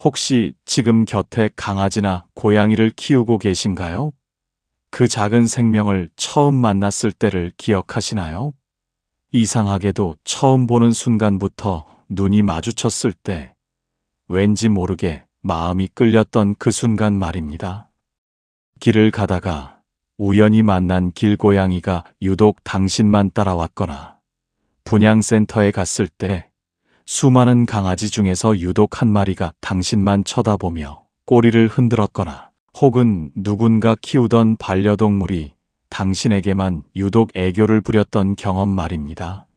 혹시 지금 곁에 강아지나 고양이를 키우고 계신가요? 그 작은 생명을 처음 만났을 때를 기억하시나요? 이상하게도 처음 보는 순간부터 눈이 마주쳤을 때 왠지 모르게 마음이 끌렸던 그 순간 말입니다. 길을 가다가 우연히 만난 길고양이가 유독 당신만 따라왔거나 분양센터에 갔을 때 수많은 강아지 중에서 유독 한 마리가 당신만 쳐다보며 꼬리를 흔들었거나 혹은 누군가 키우던 반려동물이 당신에게만 유독 애교를 부렸던 경험 말입니다.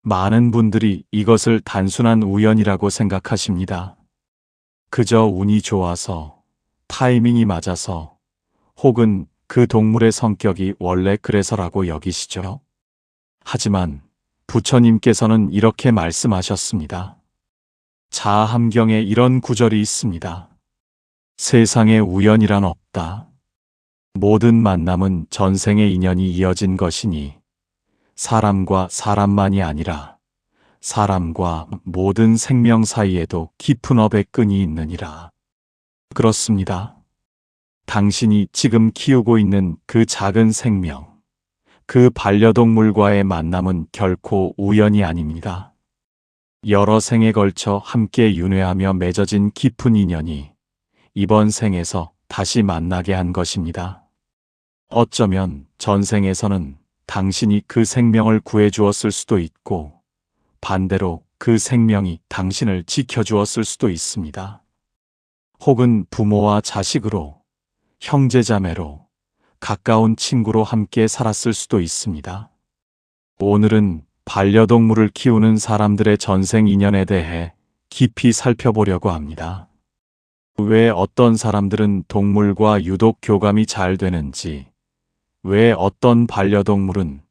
많은 분들이 이것을 단순한 우연이라고 생각하십니다. 그저 운이 좋아서, 타이밍이 맞아서, 혹은 그 동물의 성격이 원래 그래서라고 여기시죠. 하지만 부처님께서는 이렇게 말씀하셨습니다. 자아함경에 이런 구절이 있습니다. 세상에 우연이란 없다. 모든 만남은 전생의 인연이 이어진 것이니 사람과 사람만이 아니라 사람과 모든 생명 사이에도 깊은 업의 끈이 있느니라. 그렇습니다. 당신이 지금 키우고 있는 그 작은 생명, 그 반려동물과의 만남은 결코 우연이 아닙니다. 여러 생에 걸쳐 함께 윤회하며 맺어진 깊은 인연이 이번 생에서 다시 만나게 한 것입니다. 어쩌면 전생에서는 당신이 그 생명을 구해주었을 수도 있고 반대로 그 생명이 당신을 지켜주었을 수도 있습니다. 혹은 부모와 자식으로, 형제자매로, 가까운 친구로 함께 살았을 수도 있습니다. 오늘은 반려동물을 키우는 사람들의 전생 인연에 대해 깊이 살펴보려고 합니다. 왜 어떤 사람들은 동물과 유독 교감이 잘 되는지, 왜 어떤 반려동물은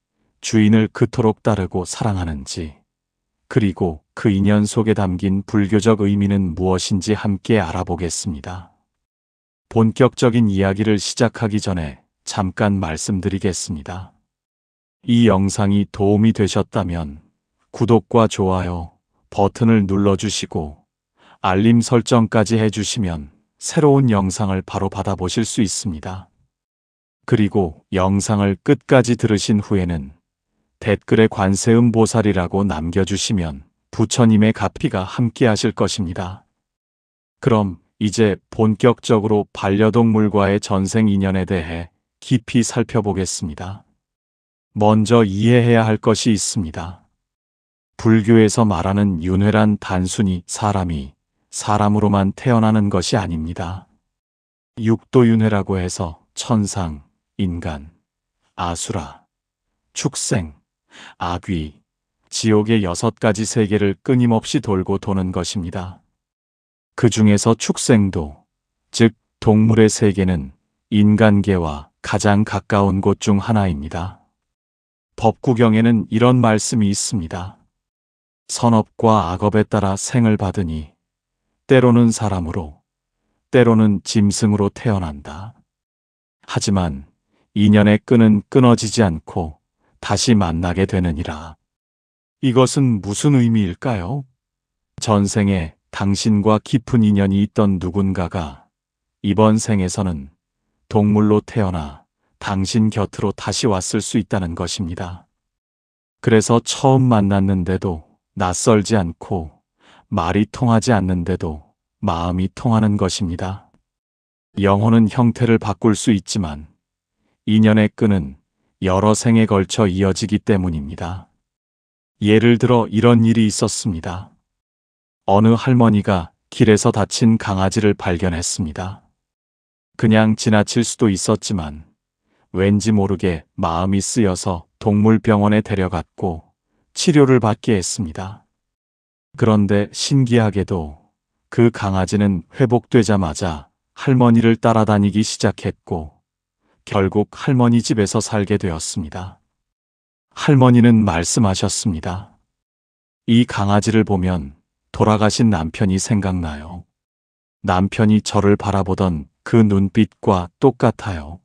주인을 그토록 따르고 사랑하는지, 그리고 그 인연 속에 담긴 불교적 의미는 무엇인지 함께 알아보겠습니다. 본격적인 이야기를 시작하기 전에 잠깐 말씀드리겠습니다. 이 영상이 도움이 되셨다면 구독과 좋아요 버튼을 눌러주시고 알림 설정까지 해주시면 새로운 영상을 바로 받아보실 수 있습니다. 그리고 영상을 끝까지 들으신 후에는 댓글에 관세음 보살이라고 남겨주시면 부처님의 가피가 함께 하실 것입니다. 그럼 이제 본격적으로 반려동물과의 전생 인연에 대해 깊이 살펴보겠습니다. 먼저 이해해야 할 것이 있습니다. 불교에서 말하는 윤회란 단순히 사람이 사람으로만 태어나는 것이 아닙니다. 육도윤회라고 해서 천상, 인간, 아수라, 축생, 악귀, 지옥의 6가지 세계를 끊임없이 돌고 도는 것입니다. 그 중에서 축생도, 즉 동물의 세계는 인간계와 가장 가까운 곳 중 하나입니다. 법구경에는 이런 말씀이 있습니다. 선업과 악업에 따라 생을 받으니 때로는 사람으로, 때로는 짐승으로 태어난다. 하지만 인연의 끈은 끊어지지 않고 다시 만나게 되느니라. 이것은 무슨 의미일까요? 전생에 당신과 깊은 인연이 있던 누군가가 이번 생에서는 동물로 태어나 당신 곁으로 다시 왔을 수 있다는 것입니다. 그래서 처음 만났는데도 낯설지 않고 말이 통하지 않는데도 마음이 통하는 것입니다. 영혼은 형태를 바꿀 수 있지만 인연의 끈은 여러 생에 걸쳐 이어지기 때문입니다. 예를 들어 이런 일이 있었습니다. 어느 할머니가 길에서 다친 강아지를 발견했습니다. 그냥 지나칠 수도 있었지만 왠지 모르게 마음이 쓰여서 동물병원에 데려갔고 치료를 받게 했습니다. 그런데 신기하게도 그 강아지는 회복되자마자 할머니를 따라다니기 시작했고 결국 할머니 집에서 살게 되었습니다. 할머니는 말씀하셨습니다. 이 강아지를 보면 돌아가신 남편이 생각나요. 남편이 저를 바라보던 그 눈빛과 똑같아요.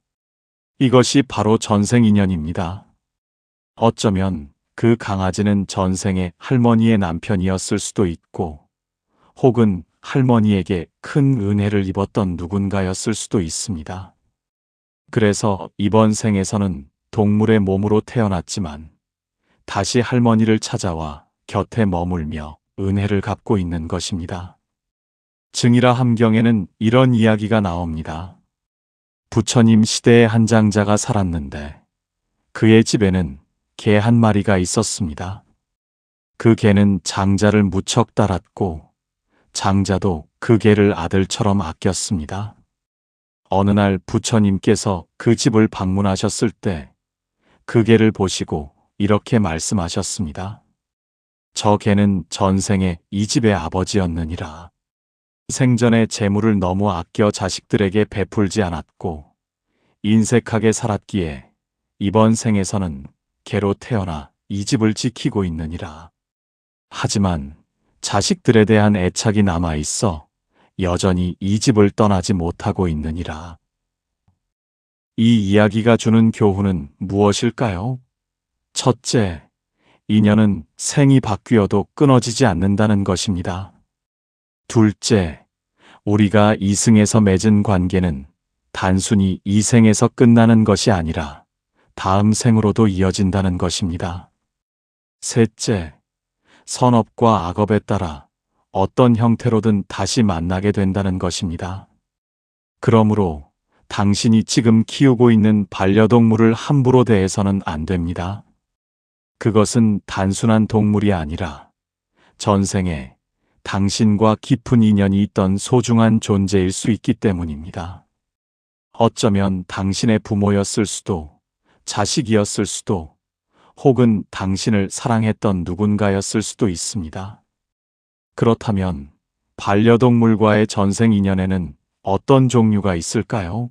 이것이 바로 전생 인연입니다. 어쩌면 그 강아지는 전생의 할머니의 남편이었을 수도 있고, 혹은 할머니에게 큰 은혜를 입었던 누군가였을 수도 있습니다. 그래서 이번 생에서는 동물의 몸으로 태어났지만 다시 할머니를 찾아와 곁에 머물며 은혜를 갚고 있는 것입니다. 증이라 함경에는 이런 이야기가 나옵니다. 부처님 시대에 한 장자가 살았는데 그의 집에는 개 한 마리가 있었습니다. 그 개는 장자를 무척 따랐고 장자도 그 개를 아들처럼 아꼈습니다. 어느 날 부처님께서 그 집을 방문하셨을 때 그 개를 보시고 이렇게 말씀하셨습니다. 저 개는 전생에 이 집의 아버지였느니라. 생전에 재물을 너무 아껴 자식들에게 베풀지 않았고 인색하게 살았기에 이번 생에서는 개로 태어나 이 집을 지키고 있느니라. 하지만 자식들에 대한 애착이 남아 있어 여전히 이 집을 떠나지 못하고 있느니라. 이 이야기가 주는 교훈은 무엇일까요? 첫째, 인연은 생이 바뀌어도 끊어지지 않는다는 것입니다. 둘째, 우리가 이승에서 맺은 관계는 단순히 이 생에서 끝나는 것이 아니라 다음 생으로도 이어진다는 것입니다. 셋째, 선업과 악업에 따라 어떤 형태로든 다시 만나게 된다는 것입니다. 그러므로 당신이 지금 키우고 있는 반려동물을 함부로 대해서는 안 됩니다. 그것은 단순한 동물이 아니라 전생에 당신과 깊은 인연이 있던 소중한 존재일 수 있기 때문입니다. 어쩌면 당신의 부모였을 수도, 자식이었을 수도, 혹은 당신을 사랑했던 누군가였을 수도 있습니다. 그렇다면 반려동물과의 전생 인연에는 어떤 종류가 있을까요?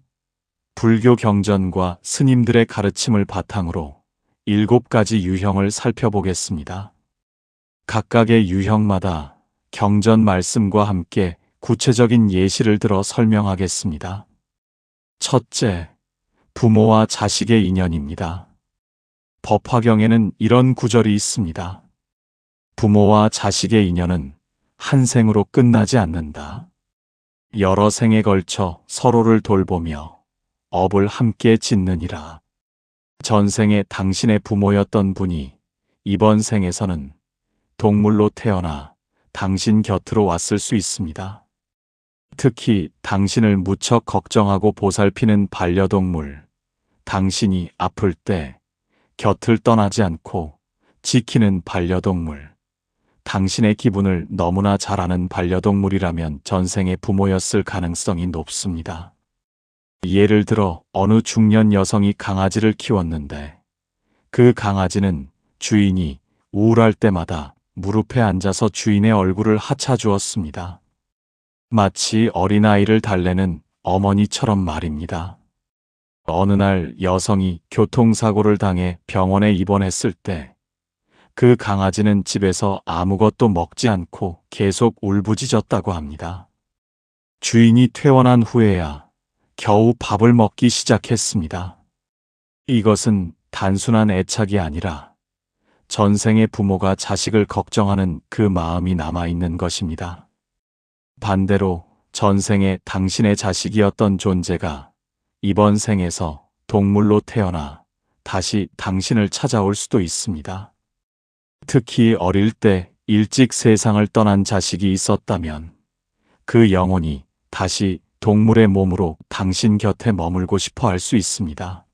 불교 경전과 스님들의 가르침을 바탕으로 7가지 유형을 살펴보겠습니다. 각각의 유형마다 경전 말씀과 함께 구체적인 예시를 들어 설명하겠습니다. 첫째, 부모와 자식의 인연입니다. 법화경에는 이런 구절이 있습니다. 부모와 자식의 인연은 한 생으로 끝나지 않는다. 여러 생에 걸쳐 서로를 돌보며 업을 함께 짓느니라. 전생에 당신의 부모였던 분이 이번 생에서는 동물로 태어나 당신 곁으로 왔을 수 있습니다. 특히 당신을 무척 걱정하고 보살피는 반려동물, 당신이 아플 때 곁을 떠나지 않고 지키는 반려동물, 당신의 기분을 너무나 잘 아는 반려동물이라면 전생의 부모였을 가능성이 높습니다. 예를 들어 어느 중년 여성이 강아지를 키웠는데 그 강아지는 주인이 우울할 때마다 무릎에 앉아서 주인의 얼굴을 하차주었습니다. 마치 어린아이를 달래는 어머니처럼 말입니다. 어느 날 여성이 교통사고를 당해 병원에 입원했을 때 그 강아지는 집에서 아무것도 먹지 않고 계속 울부짖었다고 합니다. 주인이 퇴원한 후에야 겨우 밥을 먹기 시작했습니다. 이것은 단순한 애착이 아니라 전생의 부모가 자식을 걱정하는 그 마음이 남아있는 것입니다. 반대로 전생에 당신의 자식이었던 존재가 이번 생에서 동물로 태어나 다시 당신을 찾아올 수도 있습니다. 특히 어릴 때 일찍 세상을 떠난 자식이 있었다면 그 영혼이 다시 동물의 몸으로 당신 곁에 머물고 싶어 할 수 있습니다.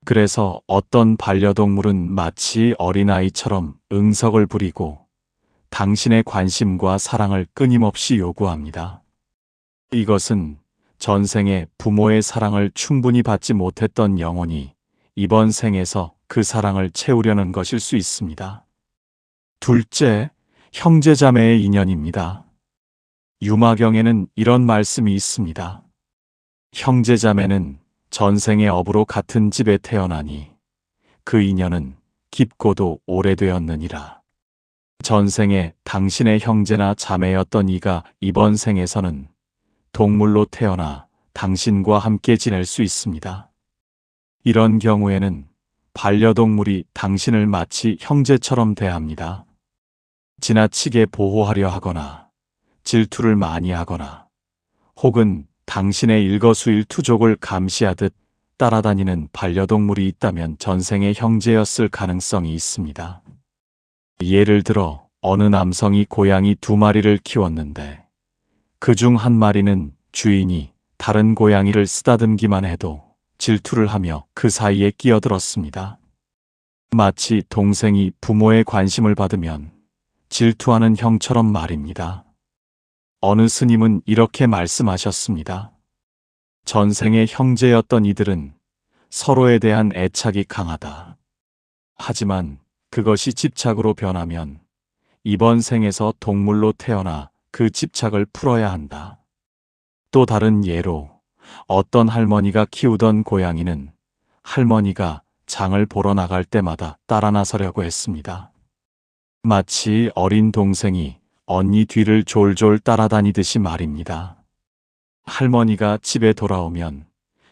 그래서 어떤 반려동물은 마치 어린아이처럼 응석을 부리고 당신의 관심과 사랑을 끊임없이 요구합니다. 이것은 전생에 부모의 사랑을 충분히 받지 못했던 영혼이 이번 생에서 그 사랑을 채우려는 것일 수 있습니다. 둘째, 형제자매의 인연입니다. 유마경에는 이런 말씀이 있습니다. 형제자매는 전생의 업으로 같은 집에 태어나니 그 인연은 깊고도 오래되었느니라. 전생에 당신의 형제나 자매였던 이가 이번 생에서는 동물로 태어나 당신과 함께 지낼 수 있습니다. 이런 경우에는 반려동물이 당신을 마치 형제처럼 대합니다. 지나치게 보호하려 하거나 질투를 많이 하거나 혹은 당신의 일거수일투족을 감시하듯 따라다니는 반려동물이 있다면 전생의 형제였을 가능성이 있습니다. 예를 들어 어느 남성이 고양이 2마리를 키웠는데 그중 한 마리는 주인이 다른 고양이를 쓰다듬기만 해도 질투를 하며 그 사이에 끼어들었습니다. 마치 동생이 부모의 관심을 받으면 질투하는 형처럼 말입니다. 어느 스님은 이렇게 말씀하셨습니다. 전생의 형제였던 이들은 서로에 대한 애착이 강하다. 하지만 그것이 집착으로 변하면 이번 생에서 동물로 태어나 그 집착을 풀어야 한다. 또 다른 예로 어떤 할머니가 키우던 고양이는 할머니가 장을 보러 나갈 때마다 따라 나서려고 했습니다. 마치 어린 동생이 언니 뒤를 졸졸 따라다니듯이 말입니다. 할머니가 집에 돌아오면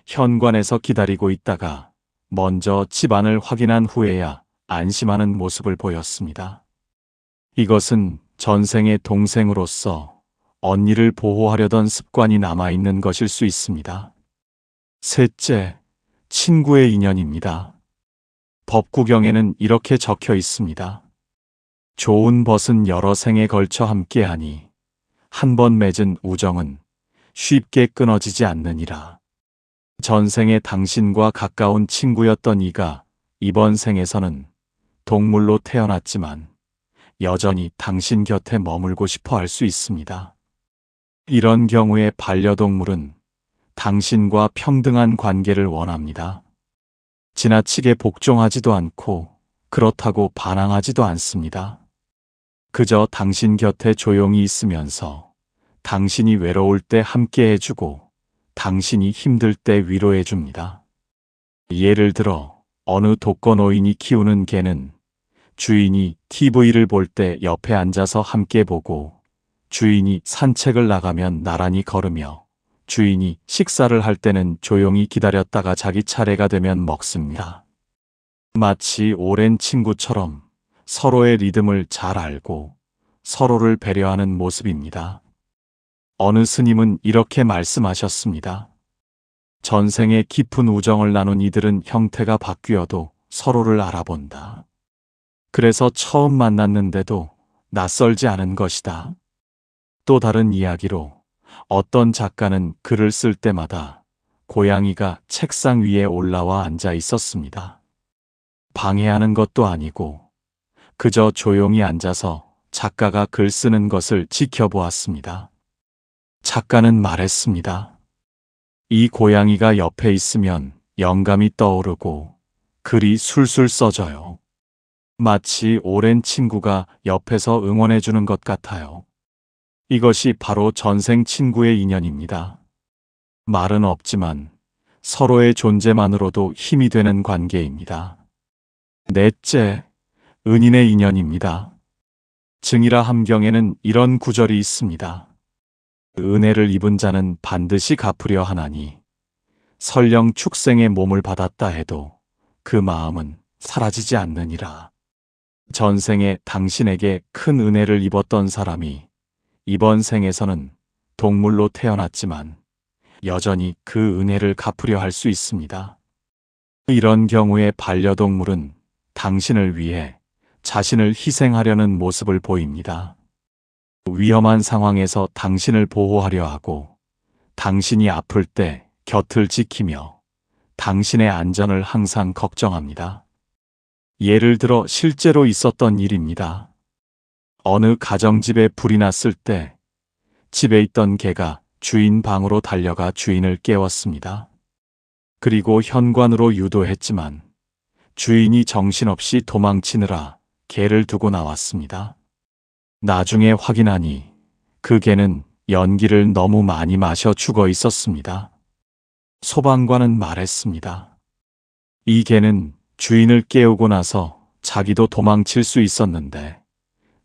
현관에서 기다리고 있다가 먼저 집안을 확인한 후에야 안심하는 모습을 보였습니다. 이것은 전생의 동생으로서 언니를 보호하려던 습관이 남아있는 것일 수 있습니다. 셋째, 친구의 인연입니다. 법구경에는 이렇게 적혀 있습니다. 좋은 벗은 여러 생에 걸쳐 함께하니 한 번 맺은 우정은 쉽게 끊어지지 않느니라. 전생에 당신과 가까운 친구였던 이가 이번 생에서는 동물로 태어났지만 여전히 당신 곁에 머물고 싶어 할 수 있습니다. 이런 경우에 반려동물은 당신과 평등한 관계를 원합니다. 지나치게 복종하지도 않고 그렇다고 반항하지도 않습니다. 그저 당신 곁에 조용히 있으면서 당신이 외로울 때 함께 해주고 당신이 힘들 때 위로해 줍니다. 예를 들어 어느 독거노인이 키우는 개는 주인이 TV를 볼 때 옆에 앉아서 함께 보고 주인이 산책을 나가면 나란히 걸으며 주인이 식사를 할 때는 조용히 기다렸다가 자기 차례가 되면 먹습니다. 마치 오랜 친구처럼 서로의 리듬을 잘 알고 서로를 배려하는 모습입니다. 어느 스님은 이렇게 말씀하셨습니다. 전생에 깊은 우정을 나눈 이들은 형태가 바뀌어도 서로를 알아본다. 그래서 처음 만났는데도 낯설지 않은 것이다. 또 다른 이야기로 어떤 작가는 글을 쓸 때마다 고양이가 책상 위에 올라와 앉아 있었습니다. 방해하는 것도 아니고 그저 조용히 앉아서 작가가 글 쓰는 것을 지켜보았습니다. 작가는 말했습니다. 이 고양이가 옆에 있으면 영감이 떠오르고 글이 술술 써져요. 마치 오랜 친구가 옆에서 응원해주는 것 같아요. 이것이 바로 전생 친구의 인연입니다. 말은 없지만 서로의 존재만으로도 힘이 되는 관계입니다. 넷째, 은인의 인연입니다. 증이라 함경에는 이런 구절이 있습니다. 은혜를 입은 자는 반드시 갚으려 하나니 설령 축생의 몸을 받았다 해도 그 마음은 사라지지 않느니라. 전생에 당신에게 큰 은혜를 입었던 사람이 이번 생에서는 동물로 태어났지만 여전히 그 은혜를 갚으려 할 수 있습니다. 이런 경우에 반려동물은 당신을 위해 자신을 희생하려는 모습을 보입니다. 위험한 상황에서 당신을 보호하려 하고 당신이 아플 때 곁을 지키며 당신의 안전을 항상 걱정합니다. 예를 들어 실제로 있었던 일입니다. 어느 가정집에 불이 났을 때 집에 있던 개가 주인 방으로 달려가 주인을 깨웠습니다. 그리고 현관으로 유도했지만 주인이 정신없이 도망치느라 개를 두고 나왔습니다. 나중에 확인하니 그 개는 연기를 너무 많이 마셔 죽어 있었습니다. 소방관은 말했습니다. 이 개는 주인을 깨우고 나서 자기도 도망칠 수 있었는데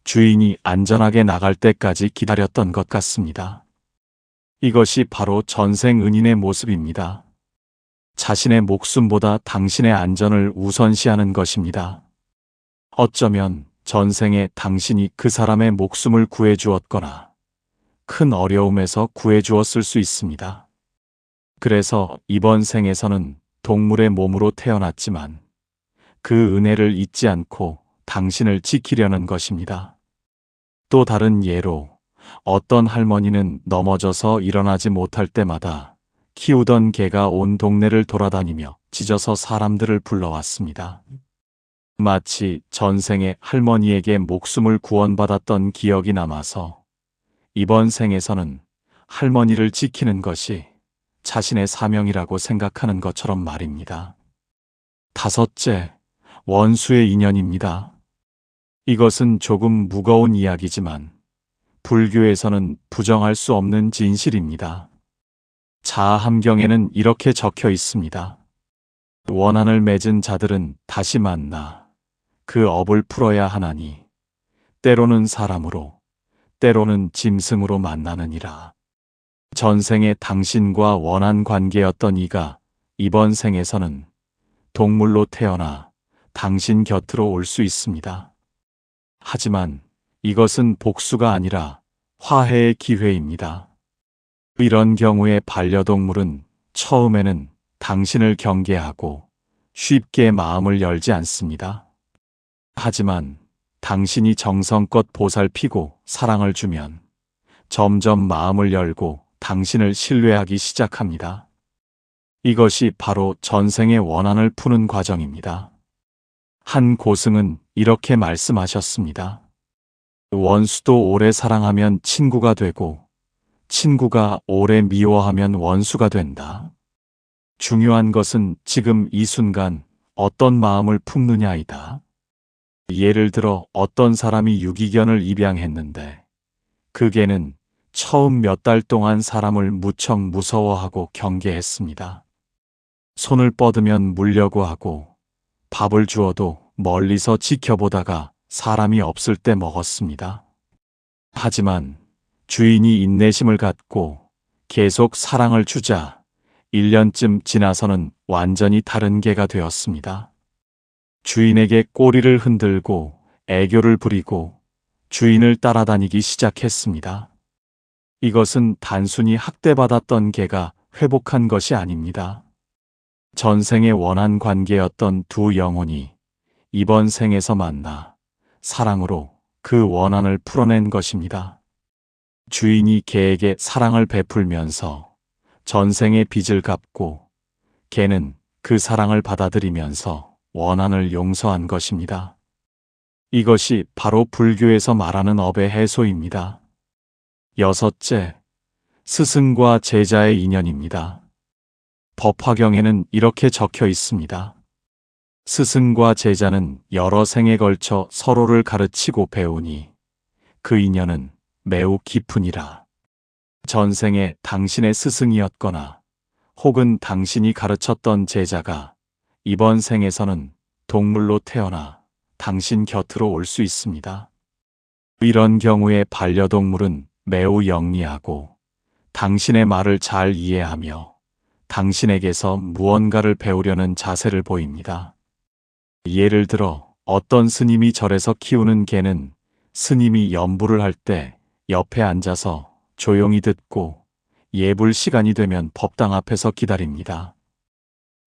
주인이 안전하게 나갈 때까지 기다렸던 것 같습니다. 이것이 바로 전생 은인의 모습입니다. 자신의 목숨보다 당신의 안전을 우선시하는 것입니다. 어쩌면 전생에 당신이 그 사람의 목숨을 구해주었거나 큰 어려움에서 구해주었을 수 있습니다. 그래서 이번 생에서는 동물의 몸으로 태어났지만 그 은혜를 잊지 않고 당신을 지키려는 것입니다. 또 다른 예로 어떤 할머니는 넘어져서 일어나지 못할 때마다 키우던 개가 온 동네를 돌아다니며 짖어서 사람들을 불러왔습니다. 마치 전생에 할머니에게 목숨을 구원받았던 기억이 남아서 이번 생에서는 할머니를 지키는 것이 자신의 사명이라고 생각하는 것처럼 말입니다. 다섯째, 원수의 인연입니다. 이것은 조금 무거운 이야기지만 불교에서는 부정할 수 없는 진실입니다. 자아함경에는 이렇게 적혀 있습니다. 원한을 맺은 자들은 다시 만나 그 업을 풀어야 하나니 때로는 사람으로 때로는 짐승으로 만나느니라. 전생에 당신과 원한 관계였던 이가 이번 생에서는 동물로 태어나 당신 곁으로 올 수 있습니다. 하지만 이것은 복수가 아니라 화해의 기회입니다. 이런 경우에 반려동물은 처음에는 당신을 경계하고 쉽게 마음을 열지 않습니다. 하지만 당신이 정성껏 보살피고 사랑을 주면 점점 마음을 열고 당신을 신뢰하기 시작합니다. 이것이 바로 전생의 원한을 푸는 과정입니다. 한 고승은 이렇게 말씀하셨습니다. 원수도 오래 사랑하면 친구가 되고 친구가 오래 미워하면 원수가 된다. 중요한 것은 지금 이 순간 어떤 마음을 품느냐이다. 예를 들어 어떤 사람이 유기견을 입양했는데 그 개는 처음 몇 달 동안 사람을 무척 무서워하고 경계했습니다. 손을 뻗으면 물려고 하고 밥을 주어도 멀리서 지켜보다가 사람이 없을 때 먹었습니다. 하지만 주인이 인내심을 갖고 계속 사랑을 주자 1년쯤 지나서는 완전히 다른 개가 되었습니다. 주인에게 꼬리를 흔들고 애교를 부리고 주인을 따라다니기 시작했습니다. 이것은 단순히 학대받았던 개가 회복한 것이 아닙니다. 전생의 원한 관계였던 두 영혼이 이번 생에서 만나 사랑으로 그 원한을 풀어낸 것입니다. 주인이 개에게 사랑을 베풀면서 전생의 빚을 갚고 개는 그 사랑을 받아들이면서 원한을 용서한 것입니다. 이것이 바로 불교에서 말하는 업의 해소입니다. 여섯째, 스승과 제자의 인연입니다. 법화경에는 이렇게 적혀 있습니다. 스승과 제자는 여러 생에 걸쳐 서로를 가르치고 배우니 그 인연은 매우 깊으니라. 전생에 당신의 스승이었거나 혹은 당신이 가르쳤던 제자가 이번 생에서는 동물로 태어나 당신 곁으로 올 수 있습니다. 이런 경우에 반려동물은 매우 영리하고 당신의 말을 잘 이해하며 당신에게서 무언가를 배우려는 자세를 보입니다. 예를 들어 어떤 스님이 절에서 키우는 개는 스님이 연부를 할 때 옆에 앉아서 조용히 듣고 예불 시간이 되면 법당 앞에서 기다립니다.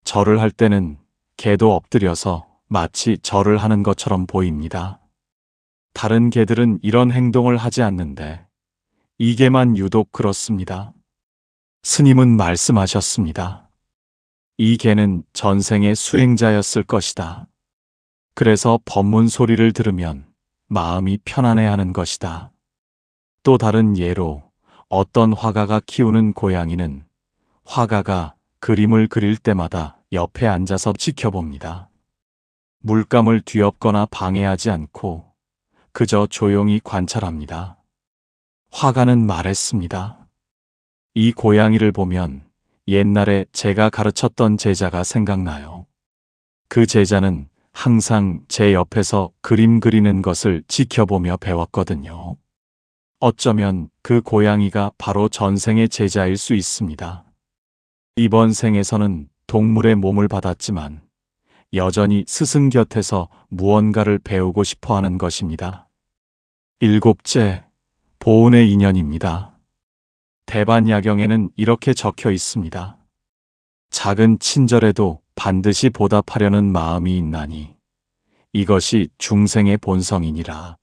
절을 할 때는 개도 엎드려서 마치 절을 하는 것처럼 보입니다. 다른 개들은 이런 행동을 하지 않는데 이 개만 유독 그렇습니다. 스님은 말씀하셨습니다. 이 개는 전생의 수행자였을 것이다. 그래서 법문 소리를 들으면 마음이 편안해하는 것이다. 또 다른 예로 어떤 화가가 키우는 고양이는 화가가 그림을 그릴 때마다 옆에 앉아서 지켜봅니다. 물감을 뒤엎거나 방해하지 않고 그저 조용히 관찰합니다. 화가는 말했습니다. 이 고양이를 보면 옛날에 제가 가르쳤던 제자가 생각나요. 그 제자는 항상 제 옆에서 그림 그리는 것을 지켜보며 배웠거든요. 어쩌면 그 고양이가 바로 전생의 제자일 수 있습니다. 이번 생에서는 동물의 몸을 받았지만 여전히 스승 곁에서 무언가를 배우고 싶어 하는 것입니다. 일곱째, 보은의 인연입니다. 대반야경에는 이렇게 적혀 있습니다. 작은 친절에도 반드시 보답하려는 마음이 있나니 이것이 중생의 본성이니라.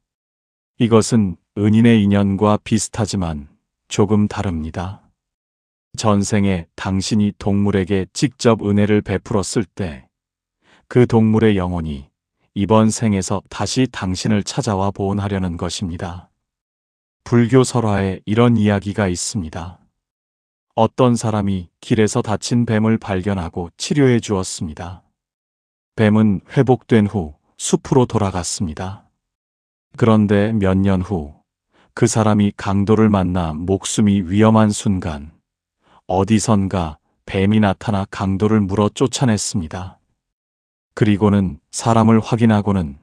이것은 은인의 인연과 비슷하지만 조금 다릅니다. 전생에 당신이 동물에게 직접 은혜를 베풀었을 때 그 동물의 영혼이 이번 생에서 다시 당신을 찾아와 보온하려는 것입니다. 불교 설화에 이런 이야기가 있습니다. 어떤 사람이 길에서 다친 뱀을 발견하고 치료해 주었습니다. 뱀은 회복된 후 숲으로 돌아갔습니다. 그런데 몇 년 후 그 사람이 강도를 만나 목숨이 위험한 순간 어디선가 뱀이 나타나 강도를 물어 쫓아냈습니다. 그리고는 사람을 확인하고는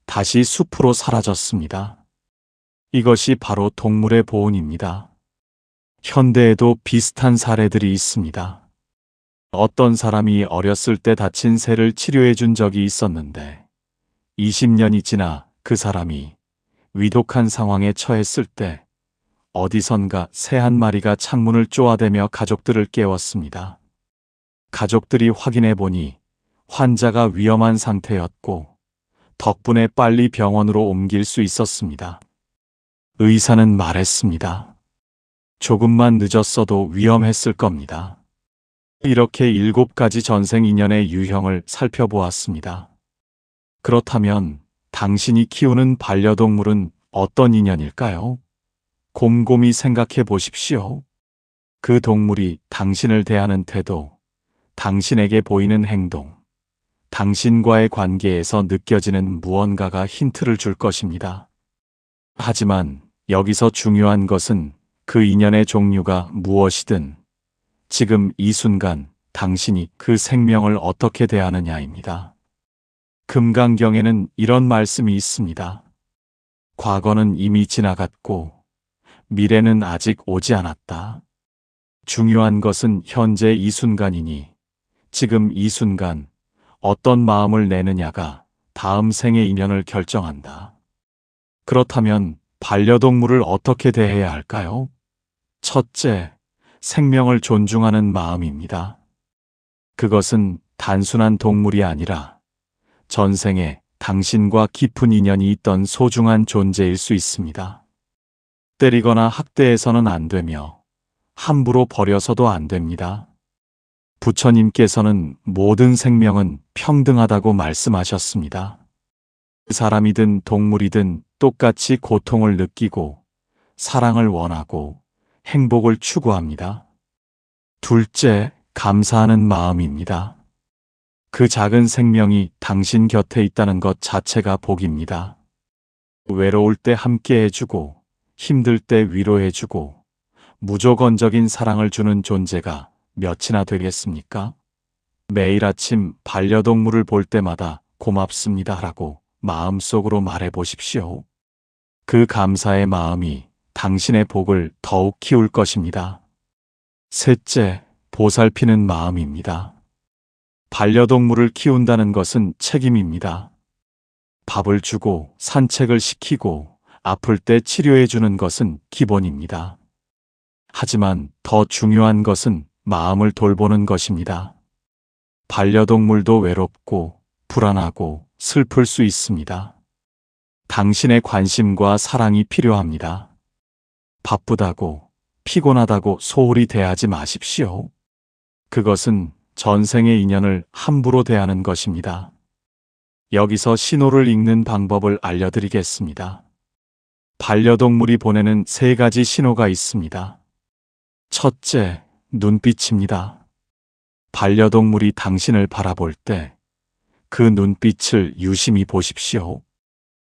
다시 숲으로 사라졌습니다. 이것이 바로 동물의 보온입니다. 현대에도 비슷한 사례들이 있습니다. 어떤 사람이 어렸을 때 다친 새를 치료해 준 적이 있었는데 20년이 지나 그 사람이 위독한 상황에 처했을 때 어디선가 새 한 마리가 창문을 쪼아대며 가족들을 깨웠습니다. 가족들이 확인해 보니 환자가 위험한 상태였고 덕분에 빨리 병원으로 옮길 수 있었습니다. 의사는 말했습니다. 조금만 늦었어도 위험했을 겁니다. 이렇게 7가지 전생 인연의 유형을 살펴보았습니다. 그렇다면 당신이 키우는 반려동물은 어떤 인연일까요? 곰곰이 생각해 보십시오. 그 동물이 당신을 대하는 태도, 당신에게 보이는 행동, 당신과의 관계에서 느껴지는 무언가가 힌트를 줄 것입니다. 하지만 여기서 중요한 것은 그 인연의 종류가 무엇이든 지금 이 순간 당신이 그 생명을 어떻게 대하느냐입니다. 금강경에는 이런 말씀이 있습니다. 과거는 이미 지나갔고 미래는 아직 오지 않았다. 중요한 것은 현재 이 순간이니 지금 이 순간 어떤 마음을 내느냐가 다음 생의 인연을 결정한다. 그렇다면 반려동물을 어떻게 대해야 할까요? 첫째, 생명을 존중하는 마음입니다. 그것은 단순한 동물이 아니라 전생에 당신과 깊은 인연이 있던 소중한 존재일 수 있습니다. 때리거나 학대해서는 안 되며 함부로 버려서도 안 됩니다. 부처님께서는 모든 생명은 평등하다고 말씀하셨습니다. 사람이든 동물이든 똑같이 고통을 느끼고 사랑을 원하고 행복을 추구합니다. 둘째, 감사하는 마음입니다. 그 작은 생명이 당신 곁에 있다는 것 자체가 복입니다. 외로울 때 함께 해주고 힘들 때 위로해주고 무조건적인 사랑을 주는 존재가 몇이나 되겠습니까? 매일 아침 반려동물을 볼 때마다 고맙습니다라고 마음속으로 말해보십시오. 그 감사의 마음이 당신의 복을 더욱 키울 것입니다. 셋째, 보살피는 마음입니다. 반려동물을 키운다는 것은 책임입니다. 밥을 주고 산책을 시키고 아플 때 치료해 주는 것은 기본입니다. 하지만 더 중요한 것은 마음을 돌보는 것입니다. 반려동물도 외롭고 불안하고 슬플 수 있습니다. 당신의 관심과 사랑이 필요합니다. 바쁘다고, 피곤하다고 소홀히 대하지 마십시오. 그것은 전생의 인연을 함부로 대하는 것입니다. 여기서 신호를 읽는 방법을 알려드리겠습니다. 반려동물이 보내는 3가지 신호가 있습니다. 첫째, 눈빛입니다. 반려동물이 당신을 바라볼 때 그 눈빛을 유심히 보십시오.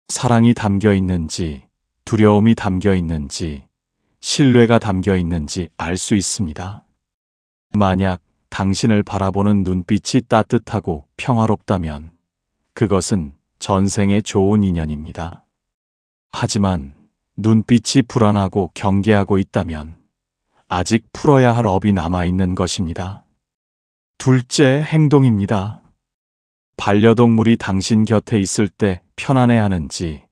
사랑이 담겨 있는지, 두려움이 담겨 있는지, 신뢰가 담겨 있는지 알 수 있습니다. 만약 당신을 바라보는 눈빛이 따뜻하고 평화롭다면 그것은 전생의 좋은 인연입니다. 하지만 눈빛이 불안하고 경계하고 있다면 아직 풀어야 할 업이 남아있는 것입니다. 둘째, 행동입니다. 반려동물이 당신 곁에 있을 때 편안해하는지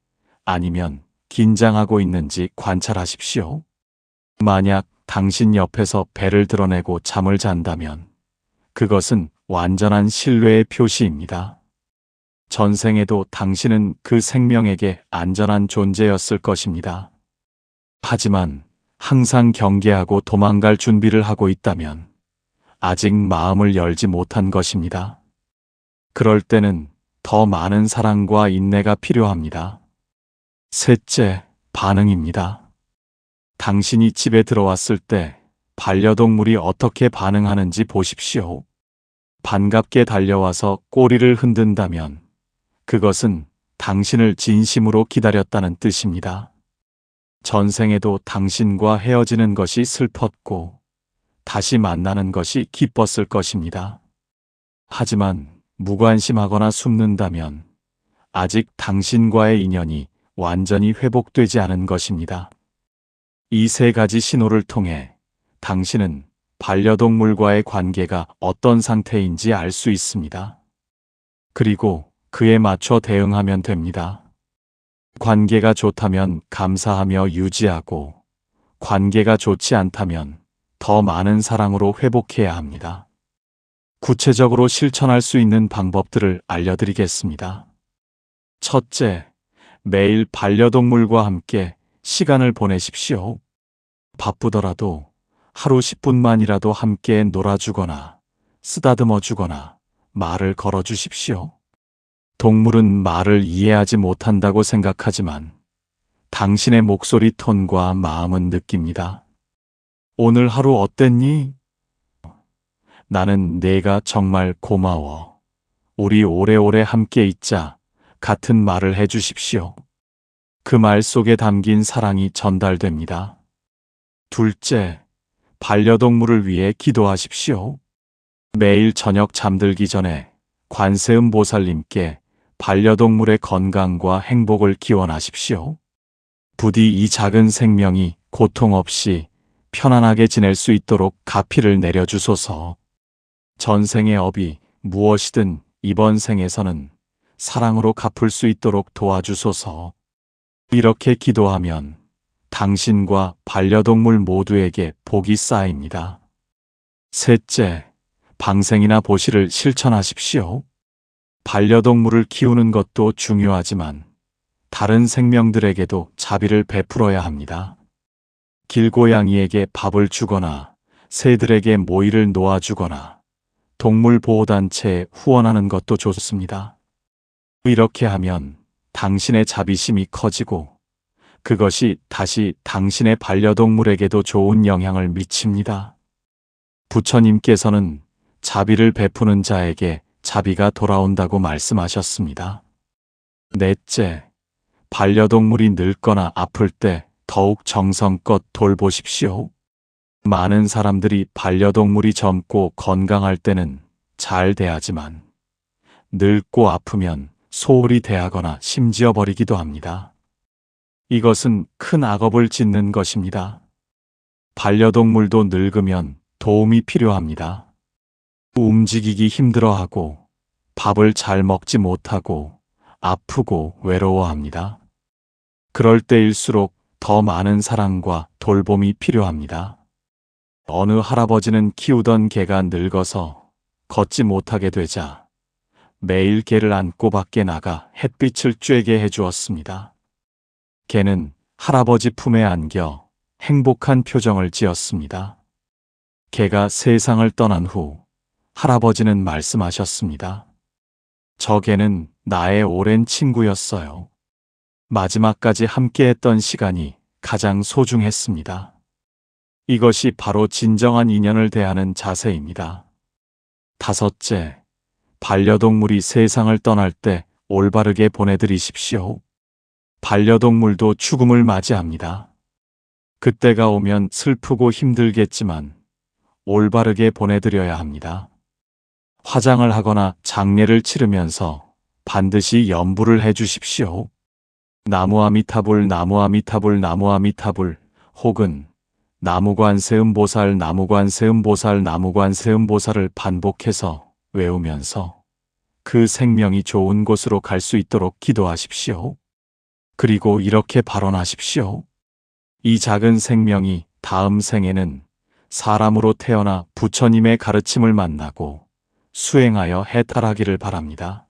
아니면 긴장하고 있는지 관찰하십시오. 만약 당신 옆에서 배를 드러내고 잠을 잔다면 그것은 완전한 신뢰의 표시입니다. 전생에도 당신은 그 생명에게 안전한 존재였을 것입니다. 하지만 항상 경계하고 도망갈 준비를 하고 있다면 아직 마음을 열지 못한 것입니다. 그럴 때는 더 많은 사랑과 인내가 필요합니다. 셋째, 반응입니다. 당신이 집에 들어왔을 때 반려동물이 어떻게 반응하는지 보십시오. 반갑게 달려와서 꼬리를 흔든다면 그것은 당신을 진심으로 기다렸다는 뜻입니다. 전생에도 당신과 헤어지는 것이 슬펐고 다시 만나는 것이 기뻤을 것입니다. 하지만 무관심하거나 숨는다면 아직 당신과의 인연이 완전히 회복되지 않은 것입니다. 이 세 가지 신호를 통해 당신은 반려동물과의 관계가 어떤 상태인지 알 수 있습니다. 그리고 그에 맞춰 대응하면 됩니다. 관계가 좋다면 감사하며 유지하고, 관계가 좋지 않다면 더 많은 사랑으로 회복해야 합니다. 구체적으로 실천할 수 있는 방법들을 알려드리겠습니다. 첫째, 매일 반려동물과 함께 시간을 보내십시오. 바쁘더라도 하루 10분만이라도 함께 놀아주거나 쓰다듬어주거나 말을 걸어주십시오. 동물은 말을 이해하지 못한다고 생각하지만 당신의 목소리 톤과 마음은 느낍니다. 오늘 하루 어땠니? 나는 내가 정말 고마워. 우리 오래오래 함께 있자. 같은 말을 해주십시오. 그 말 속에 담긴 사랑이 전달됩니다. 둘째, 반려동물을 위해 기도하십시오. 매일 저녁 잠들기 전에 관세음 보살님께 반려동물의 건강과 행복을 기원하십시오. 부디 이 작은 생명이 고통 없이 편안하게 지낼 수 있도록 가피를 내려주소서. 전생의 업이 무엇이든 이번 생에서는 사랑으로 갚을 수 있도록 도와주소서. 이렇게 기도하면 당신과 반려동물 모두에게 복이 쌓입니다. 셋째, 방생이나 보시를 실천하십시오. 반려동물을 키우는 것도 중요하지만 다른 생명들에게도 자비를 베풀어야 합니다. 길고양이에게 밥을 주거나 새들에게 모이를 놓아주거나 동물보호단체에 후원하는 것도 좋습니다. 이렇게 하면 당신의 자비심이 커지고 그것이 다시 당신의 반려동물에게도 좋은 영향을 미칩니다. 부처님께서는 자비를 베푸는 자에게 자비가 돌아온다고 말씀하셨습니다. 넷째, 반려동물이 늙거나 아플 때 더욱 정성껏 돌보십시오. 많은 사람들이 반려동물이 젊고 건강할 때는 잘 대하지만 늙고 아프면 소홀히 대하거나 심지어 버리기도 합니다. 이것은 큰 악업을 짓는 것입니다. 반려동물도 늙으면 도움이 필요합니다. 움직이기 힘들어하고 밥을 잘 먹지 못하고 아프고 외로워합니다. 그럴 때일수록 더 많은 사랑과 돌봄이 필요합니다. 어느 할아버지는 키우던 개가 늙어서 걷지 못하게 되자 매일 개를 안고 밖에 나가 햇빛을 쬐게 해주었습니다. 개는 할아버지 품에 안겨 행복한 표정을 지었습니다. 개가 세상을 떠난 후 할아버지는 말씀하셨습니다. 저 개는 나의 오랜 친구였어요. 마지막까지 함께했던 시간이 가장 소중했습니다. 이것이 바로 진정한 인연을 대하는 자세입니다. 다섯째, 반려동물이 세상을 떠날 때 올바르게 보내드리십시오. 반려동물도 죽음을 맞이합니다. 그때가 오면 슬프고 힘들겠지만 올바르게 보내드려야 합니다. 화장을 하거나 장례를 치르면서 반드시 염불을 해주십시오. 나무 아미타불, 나무 아미타불, 나무 아미타불, 혹은 나무관세음보살, 나무관세음보살, 나무관세음보살을 반복해서 외우면서 그 생명이 좋은 곳으로 갈 수 있도록 기도하십시오. 그리고 이렇게 발언하십시오. 이 작은 생명이 다음 생에는 사람으로 태어나 부처님의 가르침을 만나고 수행하여 해탈하기를 바랍니다.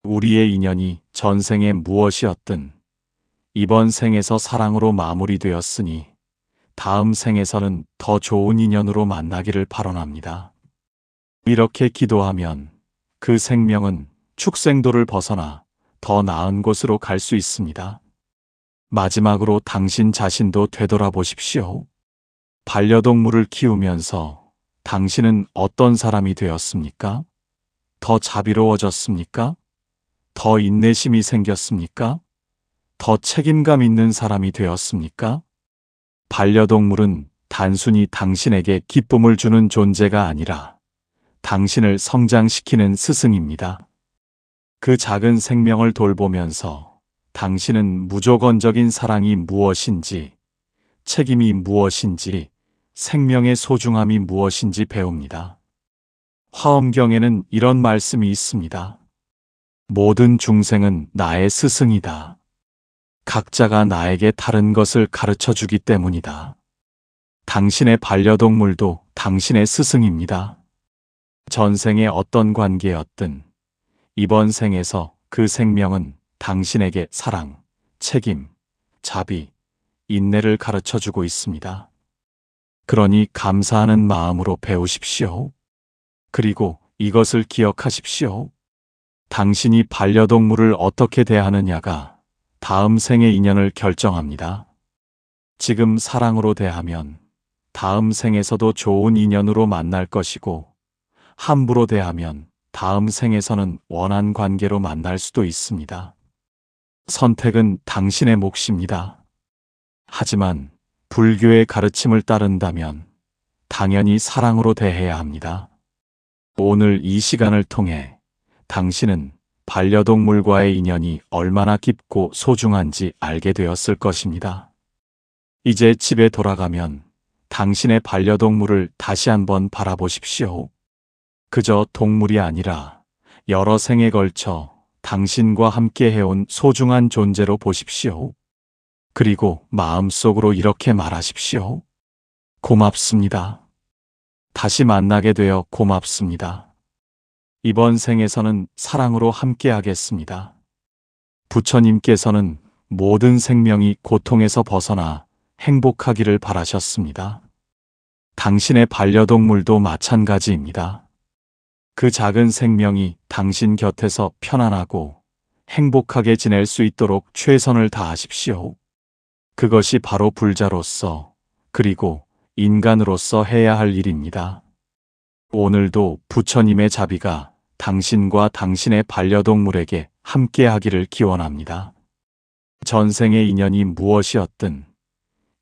우리의 인연이 전생에 무엇이었든 이번 생에서 사랑으로 마무리되었으니 다음 생에서는 더 좋은 인연으로 만나기를 발언합니다. 이렇게 기도하면 그 생명은 축생도를 벗어나 더 나은 곳으로 갈 수 있습니다. 마지막으로 당신 자신도 되돌아보십시오. 반려동물을 키우면서 당신은 어떤 사람이 되었습니까? 더 자비로워졌습니까? 더 인내심이 생겼습니까? 더 책임감 있는 사람이 되었습니까? 반려동물은 단순히 당신에게 기쁨을 주는 존재가 아니라 당신을 성장시키는 스승입니다. 그 작은 생명을 돌보면서 당신은 무조건적인 사랑이 무엇인지, 책임이 무엇인지, 생명의 소중함이 무엇인지 배웁니다. 화엄경에는 이런 말씀이 있습니다. 모든 중생은 나의 스승이다. 각자가 나에게 다른 것을 가르쳐 주기 때문이다. 당신의 반려동물도 당신의 스승입니다. 전생의 어떤 관계였든 이번 생에서 그 생명은 당신에게 사랑, 책임, 자비, 인내를 가르쳐 주고 있습니다. 그러니 감사하는 마음으로 배우십시오. 그리고 이것을 기억하십시오. 당신이 반려동물을 어떻게 대하느냐가 다음 생의 인연을 결정합니다. 지금 사랑으로 대하면 다음 생에서도 좋은 인연으로 만날 것이고, 함부로 대하면 다음 생에서는 원한 관계로 만날 수도 있습니다. 선택은 당신의 몫입니다. 하지만 불교의 가르침을 따른다면 당연히 사랑으로 대해야 합니다. 오늘 이 시간을 통해 당신은 반려동물과의 인연이 얼마나 깊고 소중한지 알게 되었을 것입니다. 이제 집에 돌아가면 당신의 반려동물을 다시 한번 바라보십시오. 그저 동물이 아니라 여러 생에 걸쳐 당신과 함께 해온 소중한 존재로 보십시오. 그리고 마음속으로 이렇게 말하십시오. 고맙습니다. 다시 만나게 되어 고맙습니다. 이번 생에서는 사랑으로 함께 하겠습니다. 부처님께서는 모든 생명이 고통에서 벗어나 행복하기를 바라셨습니다. 당신의 반려동물도 마찬가지입니다. 그 작은 생명이 당신 곁에서 편안하고 행복하게 지낼 수 있도록 최선을 다하십시오. 그것이 바로 불자로서 그리고 인간으로서 해야 할 일입니다. 오늘도 부처님의 자비가 당신과 당신의 반려동물에게 함께 하기를 기원합니다. 전생의 인연이 무엇이었든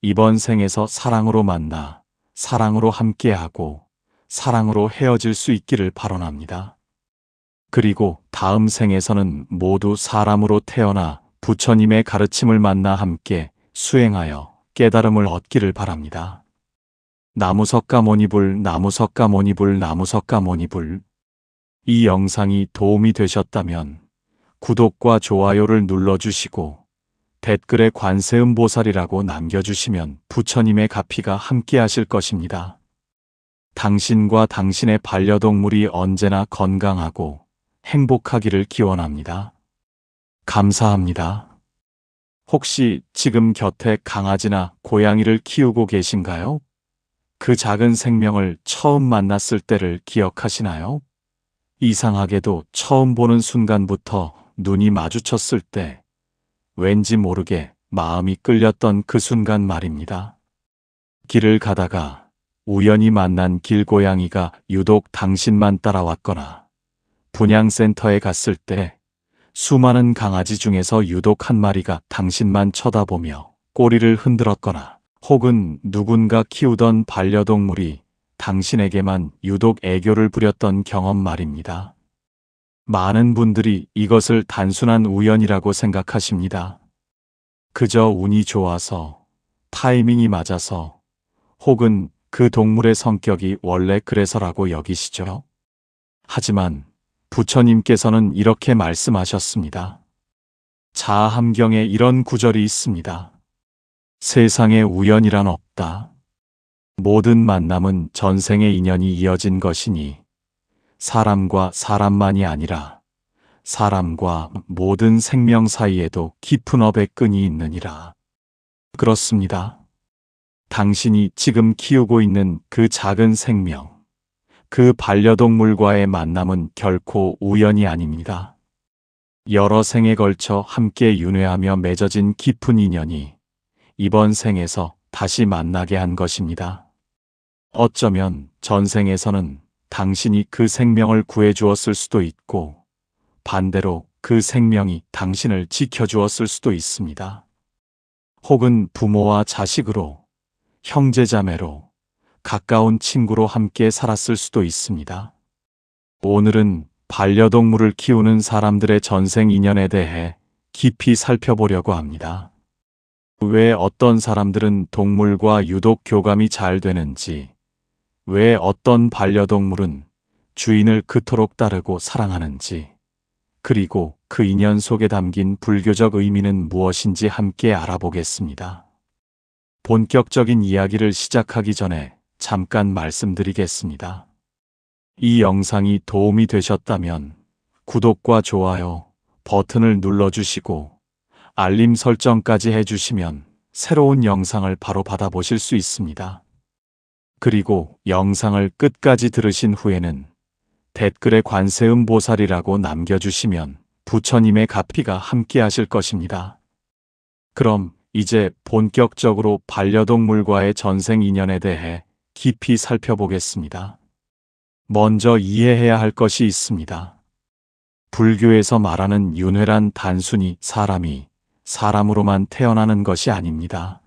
이번 생에서 사랑으로 만나 사랑으로 함께하고 사랑으로 헤어질 수 있기를 발언합니다. 그리고 다음 생에서는 모두 사람으로 태어나 부처님의 가르침을 만나 함께 수행하여 깨달음을 얻기를 바랍니다. 나무석가모니불 나무석가모니불 나무석가모니불. 이 영상이 도움이 되셨다면 구독과 좋아요를 눌러주시고 댓글에 관세음보살이라고 남겨주시면 부처님의 가피가 함께 하실 것입니다. 당신과 당신의 반려동물이 언제나 건강하고 행복하기를 기원합니다. 감사합니다. 혹시 지금 곁에 강아지나 고양이를 키우고 계신가요? 그 작은 생명을 처음 만났을 때를 기억하시나요? 이상하게도 처음 보는 순간부터 눈이 마주쳤을 때 왠지 모르게 마음이 끌렸던 그 순간 말입니다. 길을 가다가 우연히 만난 길고양이가 유독 당신만 따라왔거나 분양센터에 갔을 때 수많은 강아지 중에서 유독 한 마리가 당신만 쳐다보며 꼬리를 흔들었거나 혹은 누군가 키우던 반려동물이 당신에게만 유독 애교를 부렸던 경험 말입니다. 많은 분들이 이것을 단순한 우연이라고 생각하십니다. 그저 운이 좋아서, 타이밍이 맞아서, 혹은 그 동물의 성격이 원래 그래서라고 여기시죠. 하지만 부처님께서는 이렇게 말씀하셨습니다. 자아함경에 이런 구절이 있습니다. 세상에 우연이란 없다. 모든 만남은 전생의 인연이 이어진 것이니 사람과 사람만이 아니라 사람과 모든 생명 사이에도 깊은 업의 끈이 있느니라. 그렇습니다. 당신이 지금 키우고 있는 그 작은 생명, 그 반려동물과의 만남은 결코 우연이 아닙니다. 여러 생에 걸쳐 함께 윤회하며 맺어진 깊은 인연이 이번 생에서 다시 만나게 한 것입니다. 어쩌면 전생에서는 당신이 그 생명을 구해주었을 수도 있고 반대로 그 생명이 당신을 지켜주었을 수도 있습니다. 혹은 부모와 자식으로, 형제자매로, 가까운 친구로 함께 살았을 수도 있습니다. 오늘은 반려동물을 키우는 사람들의 전생 인연에 대해 깊이 살펴보려고 합니다. 왜 어떤 사람들은 동물과 유독 교감이 잘 되는지, 왜 어떤 반려동물은 주인을 그토록 따르고 사랑하는지, 그리고 그 인연 속에 담긴 불교적 의미는 무엇인지 함께 알아보겠습니다. 본격적인 이야기를 시작하기 전에 잠깐 말씀드리겠습니다. 이 영상이 도움이 되셨다면 구독과 좋아요 버튼을 눌러주시고 알림 설정까지 해주시면 새로운 영상을 바로 받아보실 수 있습니다. 그리고 영상을 끝까지 들으신 후에는 댓글에 관세음보살이라고 남겨주시면 부처님의 가피가 함께 하실 것입니다. 그럼 이제 본격적으로 반려동물과의 전생 인연에 대해 깊이 살펴보겠습니다. 먼저 이해해야 할 것이 있습니다. 불교에서 말하는 윤회란 단순히 사람이 사람으로만 태어나는 것이 아닙니다.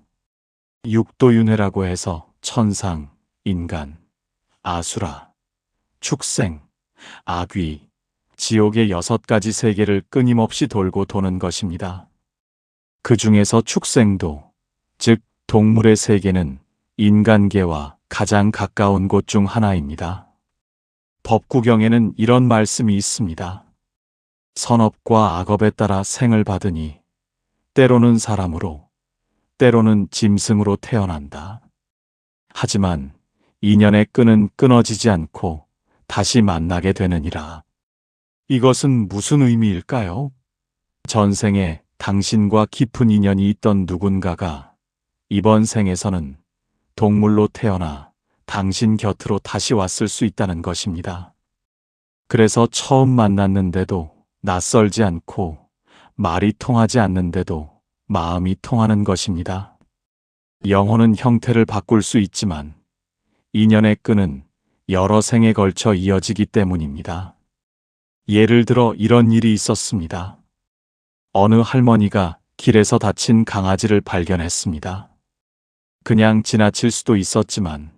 육도윤회라고 해서 천상, 인간, 아수라, 축생, 악귀, 지옥의 6가지 세계를 끊임없이 돌고 도는 것입니다. 그 중에서 축생도, 즉 동물의 세계는 인간계와 가장 가까운 곳 중 하나입니다. 법구경에는 이런 말씀이 있습니다. 선업과 악업에 따라 생을 받으니 때로는 사람으로, 때로는 짐승으로 태어난다. 하지만 인연의 끈은 끊어지지 않고 다시 만나게 되느니라. 이것은 무슨 의미일까요? 전생에 당신과 깊은 인연이 있던 누군가가 이번 생에서는 동물로 태어나 당신 곁으로 다시 왔을 수 있다는 것입니다. 그래서 처음 만났는데도 낯설지 않고 말이 통하지 않는데도 마음이 통하는 것입니다. 영혼은 형태를 바꿀 수 있지만 인연의 끈은 여러 생에 걸쳐 이어지기 때문입니다. 예를 들어 이런 일이 있었습니다. 어느 할머니가 길에서 다친 강아지를 발견했습니다. 그냥 지나칠 수도 있었지만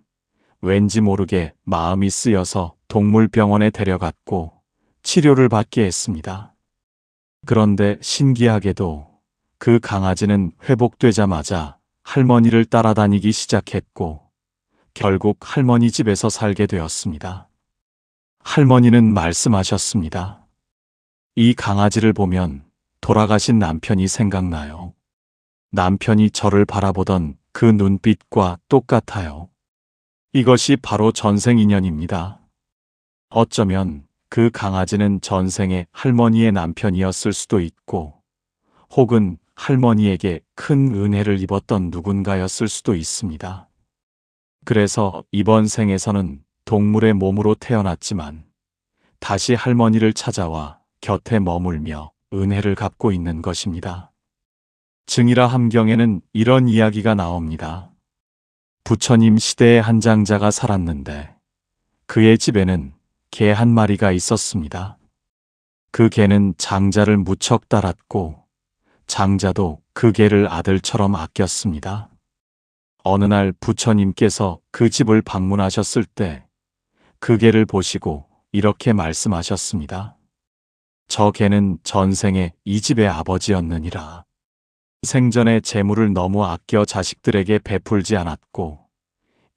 왠지 모르게 마음이 쓰여서 동물병원에 데려갔고 치료를 받게 했습니다. 그런데 신기하게도 그 강아지는 회복되자마자 할머니를 따라다니기 시작했고 결국 할머니 집에서 살게 되었습니다. 할머니는 말씀하셨습니다. 이 강아지를 보면 돌아가신 남편이 생각나요. 남편이 저를 바라보던 그 눈빛과 똑같아요. 이것이 바로 전생 인연입니다. 어쩌면 그 강아지는 전생의 할머니의 남편이었을 수도 있고, 혹은 할머니에게 큰 은혜를 입었던 누군가였을 수도 있습니다. 그래서 이번 생에서는 동물의 몸으로 태어났지만 다시 할머니를 찾아와 곁에 머물며 은혜를 갚고 있는 것입니다. 증이라 함경에는 이런 이야기가 나옵니다. 부처님 시대의 한 장자가 살았는데 그의 집에는 개 한 마리가 있었습니다. 그 개는 장자를 무척 따랐고 장자도 그 개를 아들처럼 아꼈습니다. 어느 날 부처님께서 그 집을 방문하셨을 때 그 개를 보시고 이렇게 말씀하셨습니다. 저 개는 전생에 이 집의 아버지였느니라. 생전에 재물을 너무 아껴 자식들에게 베풀지 않았고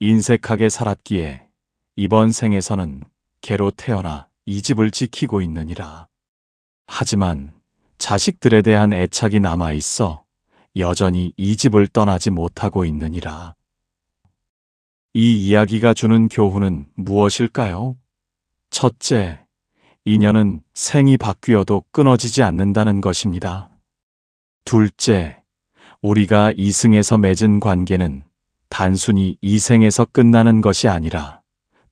인색하게 살았기에 이번 생에서는 개로 태어나 이 집을 지키고 있느니라. 하지만 자식들에 대한 애착이 남아있어 여전히 이 집을 떠나지 못하고 있느니라. 이 이야기가 주는 교훈은 무엇일까요? 첫째, 인연은 생이 바뀌어도 끊어지지 않는다는 것입니다. 둘째, 우리가 이승에서 맺은 관계는 단순히 이 생에서 끝나는 것이 아니라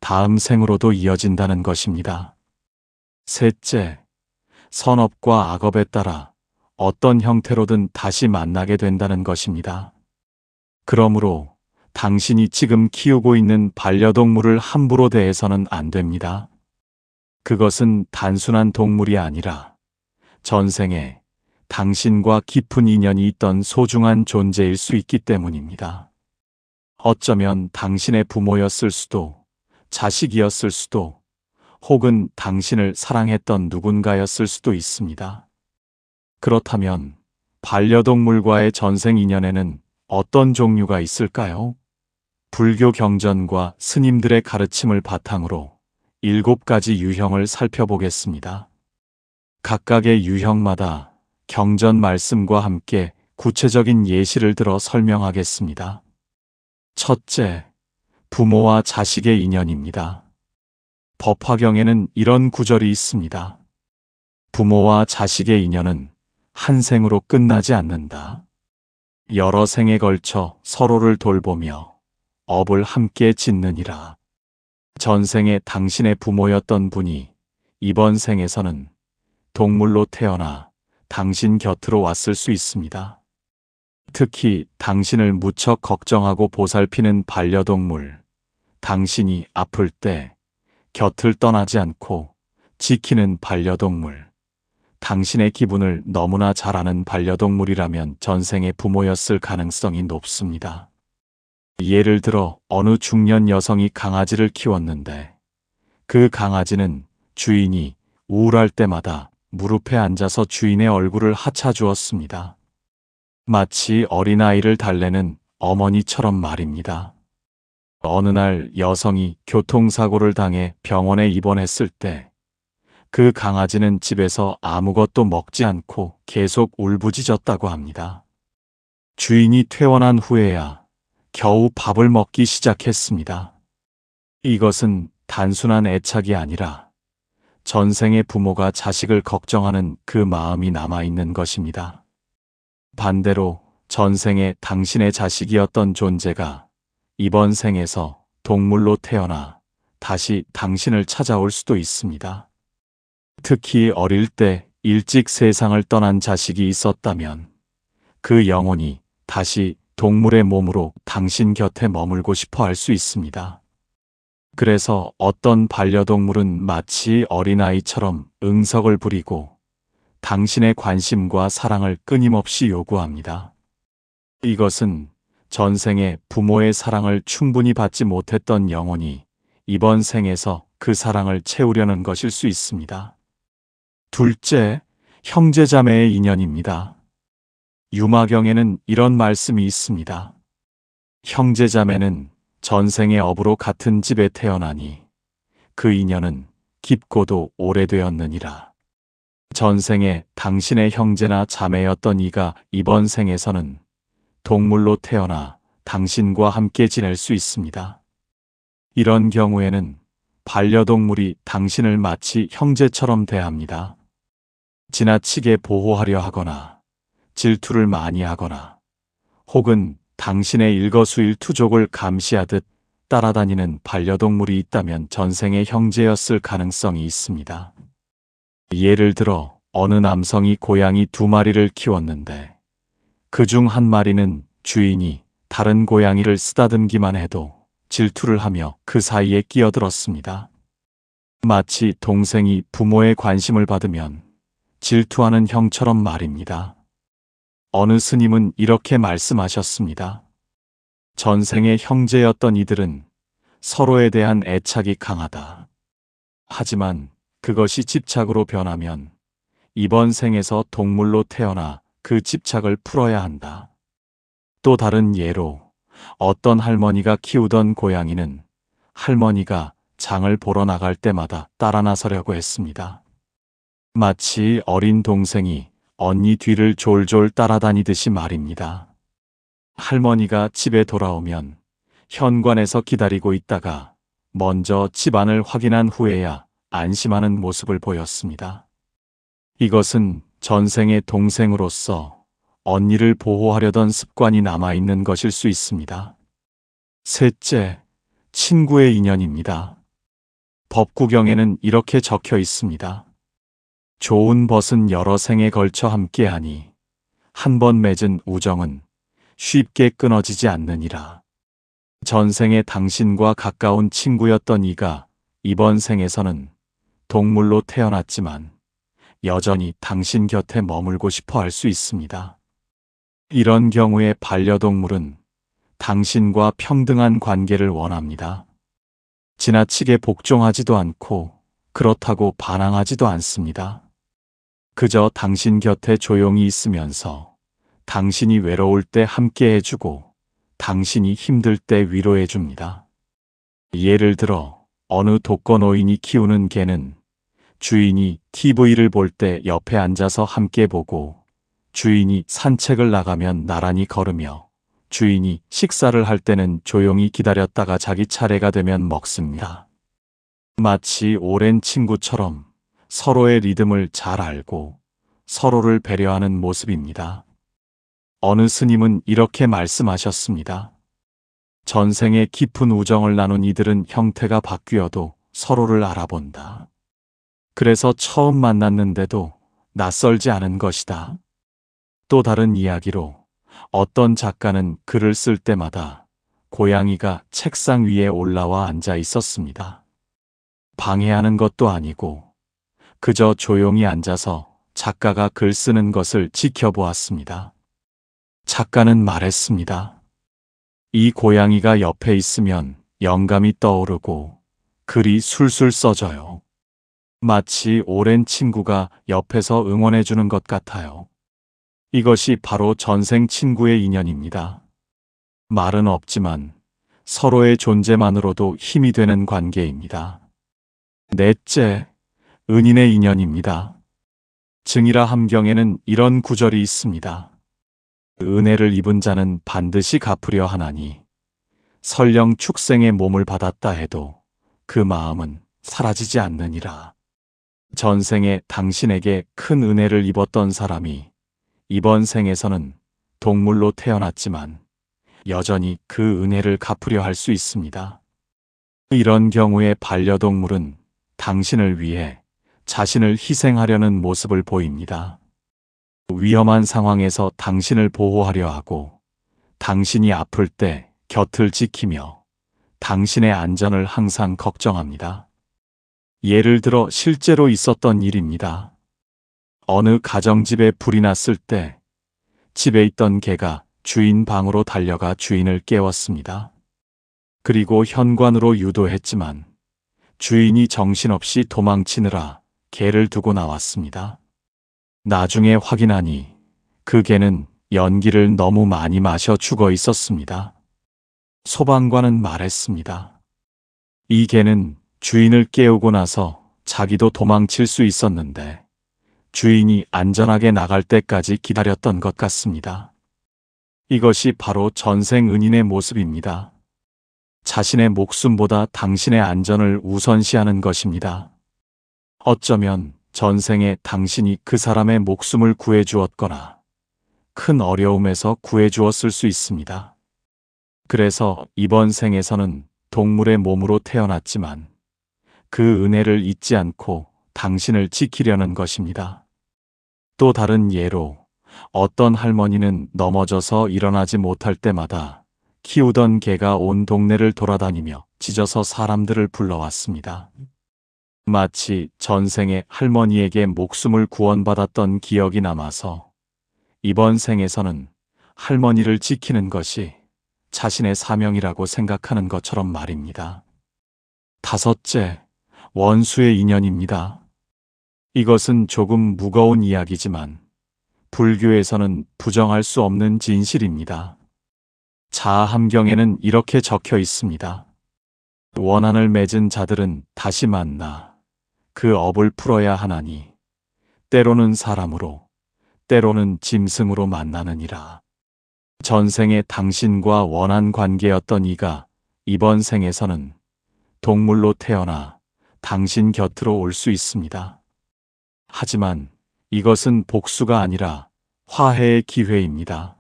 다음 생으로도 이어진다는 것입니다. 셋째, 선업과 악업에 따라 어떤 형태로든 다시 만나게 된다는 것입니다. 그러므로 당신이 지금 키우고 있는 반려동물을 함부로 대해서는 안 됩니다. 그것은 단순한 동물이 아니라 전생에 당신과 깊은 인연이 있던 소중한 존재일 수 있기 때문입니다. 어쩌면 당신의 부모였을 수도, 자식이었을 수도, 혹은 당신을 사랑했던 누군가였을 수도 있습니다. 그렇다면 반려동물과의 전생 인연에는 어떤 종류가 있을까요? 불교 경전과 스님들의 가르침을 바탕으로 7가지 유형을 살펴보겠습니다. 각각의 유형마다 경전 말씀과 함께 구체적인 예시를 들어 설명하겠습니다. 첫째, 부모와 자식의 인연입니다. 법화경에는 이런 구절이 있습니다. 부모와 자식의 인연은 한 생으로 끝나지 않는다. 여러 생에 걸쳐 서로를 돌보며 업을 함께 짓느니라. 전생에 당신의 부모였던 분이 이번 생에서는 동물로 태어나 당신 곁으로 왔을 수 있습니다. 특히 당신을 무척 걱정하고 보살피는 반려동물, 당신이 아플 때 곁을 떠나지 않고 지키는 반려동물, 당신의 기분을 너무나 잘 아는 반려동물이라면 전생의 부모였을 가능성이 높습니다. 예를 들어 어느 중년 여성이 강아지를 키웠는데 그 강아지는 주인이 우울할 때마다 무릎에 앉아서 주인의 얼굴을 하차주었습니다. 마치 어린아이를 달래는 어머니처럼 말입니다. 어느 날 여성이 교통사고를 당해 병원에 입원했을 때 그 강아지는 집에서 아무것도 먹지 않고 계속 울부짖었다고 합니다. 주인이 퇴원한 후에야 겨우 밥을 먹기 시작했습니다. 이것은 단순한 애착이 아니라 전생의 부모가 자식을 걱정하는 그 마음이 남아있는 것입니다. 반대로 전생에 당신의 자식이었던 존재가 이번 생에서 동물로 태어나 다시 당신을 찾아올 수도 있습니다. 특히 어릴 때 일찍 세상을 떠난 자식이 있었다면 그 영혼이 다시 동물의 몸으로 당신 곁에 머물고 싶어 할 수 있습니다. 그래서 어떤 반려동물은 마치 어린아이처럼 응석을 부리고 당신의 관심과 사랑을 끊임없이 요구합니다. 이것은 전생에 부모의 사랑을 충분히 받지 못했던 영혼이 이번 생에서 그 사랑을 채우려는 것일 수 있습니다. 둘째, 형제자매의 인연입니다. 유마경에는 이런 말씀이 있습니다. 형제자매는 전생의 업으로 같은 집에 태어나니 그 인연은 깊고도 오래되었느니라. 전생에 당신의 형제나 자매였던 이가 이번 생에서는 동물로 태어나 당신과 함께 지낼 수 있습니다. 이런 경우에는 반려동물이 당신을 마치 형제처럼 대합니다. 지나치게 보호하려 하거나 질투를 많이 하거나 혹은 당신의 일거수일투족을 감시하듯 따라다니는 반려동물이 있다면 전생의 형제였을 가능성이 있습니다. 예를 들어 어느 남성이 고양이 2마리를 키웠는데 그중 한 마리는 주인이 다른 고양이를 쓰다듬기만 해도 질투를 하며 그 사이에 끼어들었습니다. 마치 동생이 부모의 관심을 받으면 질투하는 형처럼 말입니다. 어느 스님은 이렇게 말씀하셨습니다. 전생의 형제였던 이들은 서로에 대한 애착이 강하다. 하지만 그것이 집착으로 변하면 이번 생에서 동물로 태어나 그 집착을 풀어야 한다. 또 다른 예로 어떤 할머니가 키우던 고양이는 할머니가 장을 보러 나갈 때마다 따라 나서려고 했습니다. 마치 어린 동생이 언니 뒤를 졸졸 따라다니듯이 말입니다. 할머니가 집에 돌아오면 현관에서 기다리고 있다가 먼저 집안을 확인한 후에야 안심하는 모습을 보였습니다. 이것은 전생의 동생으로서 언니를 보호하려던 습관이 남아있는 것일 수 있습니다. 셋째, 친구의 인연입니다. 법구경에는 이렇게 적혀 있습니다. 좋은 벗은 여러 생에 걸쳐 함께하니 한 번 맺은 우정은 쉽게 끊어지지 않느니라. 전생에 당신과 가까운 친구였던 이가 이번 생에서는 동물로 태어났지만 여전히 당신 곁에 머물고 싶어 할 수 있습니다. 이런 경우에 반려동물은 당신과 평등한 관계를 원합니다. 지나치게 복종하지도 않고 그렇다고 반항하지도 않습니다. 그저 당신 곁에 조용히 있으면서 당신이 외로울 때 함께 해주고 당신이 힘들 때 위로해 줍니다. 예를 들어 어느 독거노인이 키우는 개는 주인이 TV를 볼 때 옆에 앉아서 함께 보고 주인이 산책을 나가면 나란히 걸으며 주인이 식사를 할 때는 조용히 기다렸다가 자기 차례가 되면 먹습니다. 마치 오랜 친구처럼 서로의 리듬을 잘 알고 서로를 배려하는 모습입니다. 어느 스님은 이렇게 말씀하셨습니다. 전생에 깊은 우정을 나눈 이들은 형태가 바뀌어도 서로를 알아본다. 그래서 처음 만났는데도 낯설지 않은 것이다. 또 다른 이야기로 어떤 작가는 글을 쓸 때마다 고양이가 책상 위에 올라와 앉아 있었습니다. 방해하는 것도 아니고 그저 조용히 앉아서 작가가 글 쓰는 것을 지켜보았습니다. 작가는 말했습니다. 이 고양이가 옆에 있으면 영감이 떠오르고 글이 술술 써져요. 마치 오랜 친구가 옆에서 응원해주는 것 같아요. 이것이 바로 전생 친구의 인연입니다. 말은 없지만 서로의 존재만으로도 힘이 되는 관계입니다. 넷째, 은인의 인연입니다. 증이라 함경에는 이런 구절이 있습니다. 은혜를 입은 자는 반드시 갚으려 하나니 설령 축생의 몸을 받았다 해도 그 마음은 사라지지 않느니라. 전생에 당신에게 큰 은혜를 입었던 사람이 이번 생에서는 동물로 태어났지만 여전히 그 은혜를 갚으려 할 수 있습니다. 이런 경우에 반려동물은 당신을 위해 자신을 희생하려는 모습을 보입니다. 위험한 상황에서 당신을 보호하려 하고 당신이 아플 때 곁을 지키며 당신의 안전을 항상 걱정합니다. 예를 들어 실제로 있었던 일입니다. 어느 가정집에 불이 났을 때 집에 있던 개가 주인 방으로 달려가 주인을 깨웠습니다. 그리고 현관으로 유도했지만 주인이 정신없이 도망치느라 개를 두고 나왔습니다. 나중에 확인하니 그 개는 연기를 너무 많이 마셔 죽어 있었습니다. 소방관은 말했습니다. 이 개는 주인을 깨우고 나서 자기도 도망칠 수 있었는데 주인이 안전하게 나갈 때까지 기다렸던 것 같습니다. 이것이 바로 전생 은인의 모습입니다. 자신의 목숨보다 당신의 안전을 우선시하는 것입니다. 어쩌면 전생에 당신이 그 사람의 목숨을 구해주었거나 큰 어려움에서 구해주었을 수 있습니다. 그래서 이번 생에서는 동물의 몸으로 태어났지만 그 은혜를 잊지 않고 당신을 지키려는 것입니다. 또 다른 예로 어떤 할머니는 넘어져서 일어나지 못할 때마다 키우던 개가 온 동네를 돌아다니며 짖어서 사람들을 불러왔습니다. 마치 전생에 할머니에게 목숨을 구원받았던 기억이 남아서 이번 생에서는 할머니를 지키는 것이 자신의 사명이라고 생각하는 것처럼 말입니다. 다섯째, 원수의 인연입니다. 이것은 조금 무거운 이야기지만 불교에서는 부정할 수 없는 진실입니다. 자아함경에는 이렇게 적혀 있습니다. 원한을 맺은 자들은 다시 만나 그 업을 풀어야 하나니 때로는 사람으로 때로는 짐승으로 만나느니라. 전생에 당신과 원한 관계였던 이가 이번 생에서는 동물로 태어나 당신 곁으로 올 수 있습니다. 하지만 이것은 복수가 아니라 화해의 기회입니다.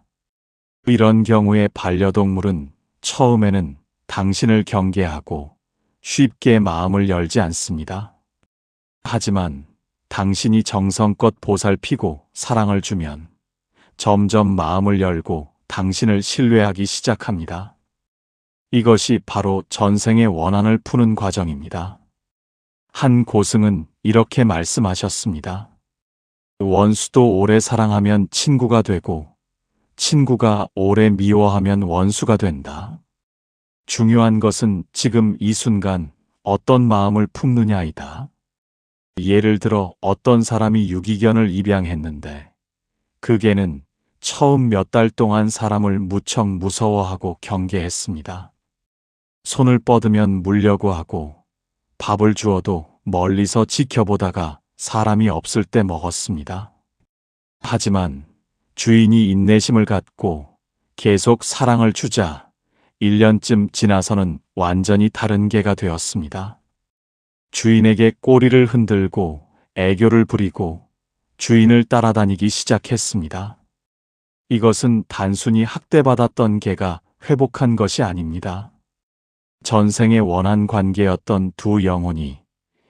이런 경우에 반려동물은 처음에는 당신을 경계하고 쉽게 마음을 열지 않습니다. 하지만 당신이 정성껏 보살피고 사랑을 주면 점점 마음을 열고 당신을 신뢰하기 시작합니다. 이것이 바로 전생의 원한을 푸는 과정입니다. 한 고승은 이렇게 말씀하셨습니다. 원수도 오래 사랑하면 친구가 되고 친구가 오래 미워하면 원수가 된다. 중요한 것은 지금 이 순간 어떤 마음을 품느냐이다. 예를 들어 어떤 사람이 유기견을 입양했는데 그 개는 처음 몇 달 동안 사람을 무척 무서워하고 경계했습니다. 손을 뻗으면 물려고 하고 밥을 주어도 멀리서 지켜보다가 사람이 없을 때 먹었습니다. 하지만 주인이 인내심을 갖고 계속 사랑을 주자 1년쯤 지나서는 완전히 다른 개가 되었습니다. 주인에게 꼬리를 흔들고 애교를 부리고 주인을 따라다니기 시작했습니다. 이것은 단순히 학대받았던 개가 회복한 것이 아닙니다. 전생의 원한 관계였던 두 영혼이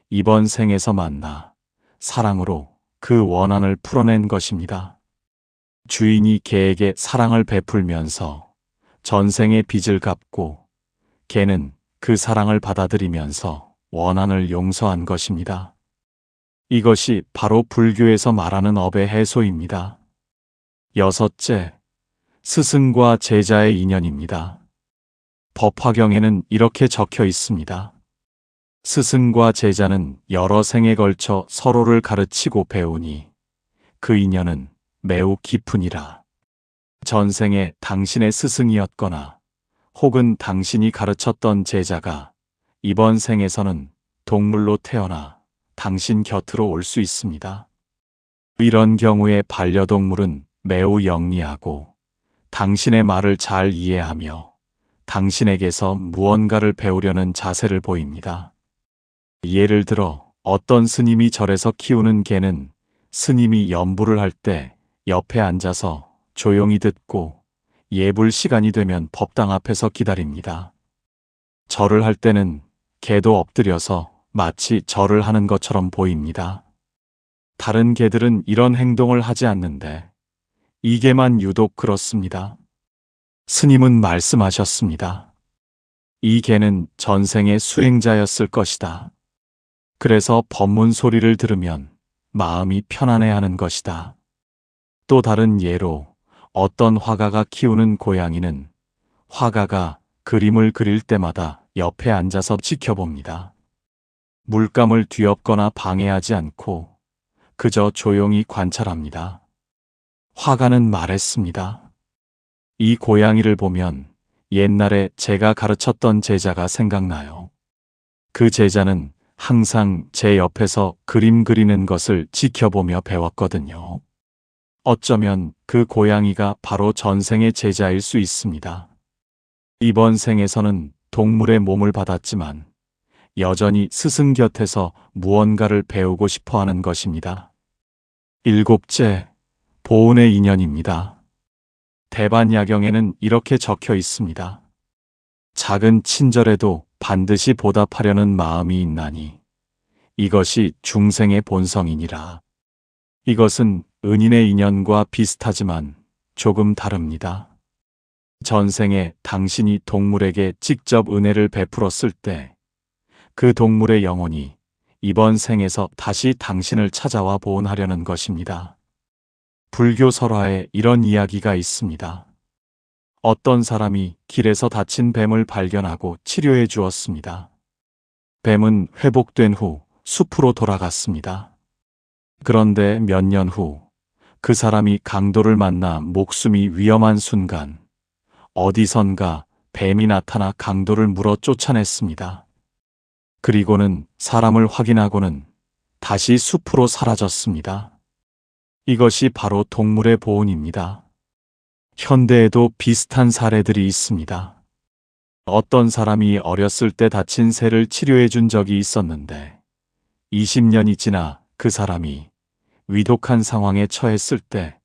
이번 생에서 만나 사랑으로 그 원한을 풀어낸 것입니다. 주인이 개에게 사랑을 베풀면서 전생의 빚을 갚고 개는 그 사랑을 받아들이면서 원한을 용서한 것입니다. 이것이 바로 불교에서 말하는 업의 해소입니다. 여섯째, 스승과 제자의 인연입니다. 법화경에는 이렇게 적혀 있습니다. 스승과 제자는 여러 생에 걸쳐 서로를 가르치고 배우니 그 인연은 매우 깊으니라. 전생에 당신의 스승이었거나 혹은 당신이 가르쳤던 제자가 이번 생에서는 동물로 태어나 당신 곁으로 올 수 있습니다. 이런 경우에 반려동물은 매우 영리하고 당신의 말을 잘 이해하며 당신에게서 무언가를 배우려는 자세를 보입니다. 예를 들어 어떤 스님이 절에서 키우는 개는 스님이 연부를 할 때 옆에 앉아서 조용히 듣고 예불 시간이 되면 법당 앞에서 기다립니다. 절을 할 때는 개도 엎드려서 마치 절을 하는 것처럼 보입니다. 다른 개들은 이런 행동을 하지 않는데 이 개만 유독 그렇습니다. 스님은 말씀하셨습니다. 이 개는 전생의 수행자였을 것이다. 그래서 법문 소리를 들으면 마음이 편안해하는 것이다. 또 다른 예로 어떤 화가가 키우는 고양이는 화가가 그림을 그릴 때마다 옆에 앉아서 지켜봅니다. 물감을 뒤엎거나 방해하지 않고 그저 조용히 관찰합니다. 화가는 말했습니다. 이 고양이를 보면 옛날에 제가 가르쳤던 제자가 생각나요. 그 제자는 항상 제 옆에서 그림 그리는 것을 지켜보며 배웠거든요. 어쩌면 그 고양이가 바로 전생의 제자일 수 있습니다. 이번 생에서는 동물의 몸을 받았지만 여전히 스승 곁에서 무언가를 배우고 싶어 하는 것입니다. 일곱째, 보은의 인연입니다. 대반야경에는 이렇게 적혀 있습니다. 작은 친절에도 반드시 보답하려는 마음이 있나니 이것이 중생의 본성이니라. 이것은 은인의 인연과 비슷하지만 조금 다릅니다. 전생에 당신이 동물에게 직접 은혜를 베풀었을 때 그 동물의 영혼이 이번 생에서 다시 당신을 찾아와 보온하려는 것입니다. 불교 설화에 이런 이야기가 있습니다. 어떤 사람이 길에서 다친 뱀을 발견하고 치료해 주었습니다. 뱀은 회복된 후 숲으로 돌아갔습니다. 그런데 몇 년 후 그 사람이 강도를 만나 목숨이 위험한 순간 어디선가 뱀이 나타나 강도를 물어 쫓아냈습니다. 그리고는 사람을 확인하고는 다시 숲으로 사라졌습니다. 이것이 바로 동물의 보온입니다. 현대에도 비슷한 사례들이 있습니다. 어떤 사람이 어렸을 때 다친 새를 치료해 준 적이 있었는데 20년이 지나 그 사람이 위독한 상황에 처했을 때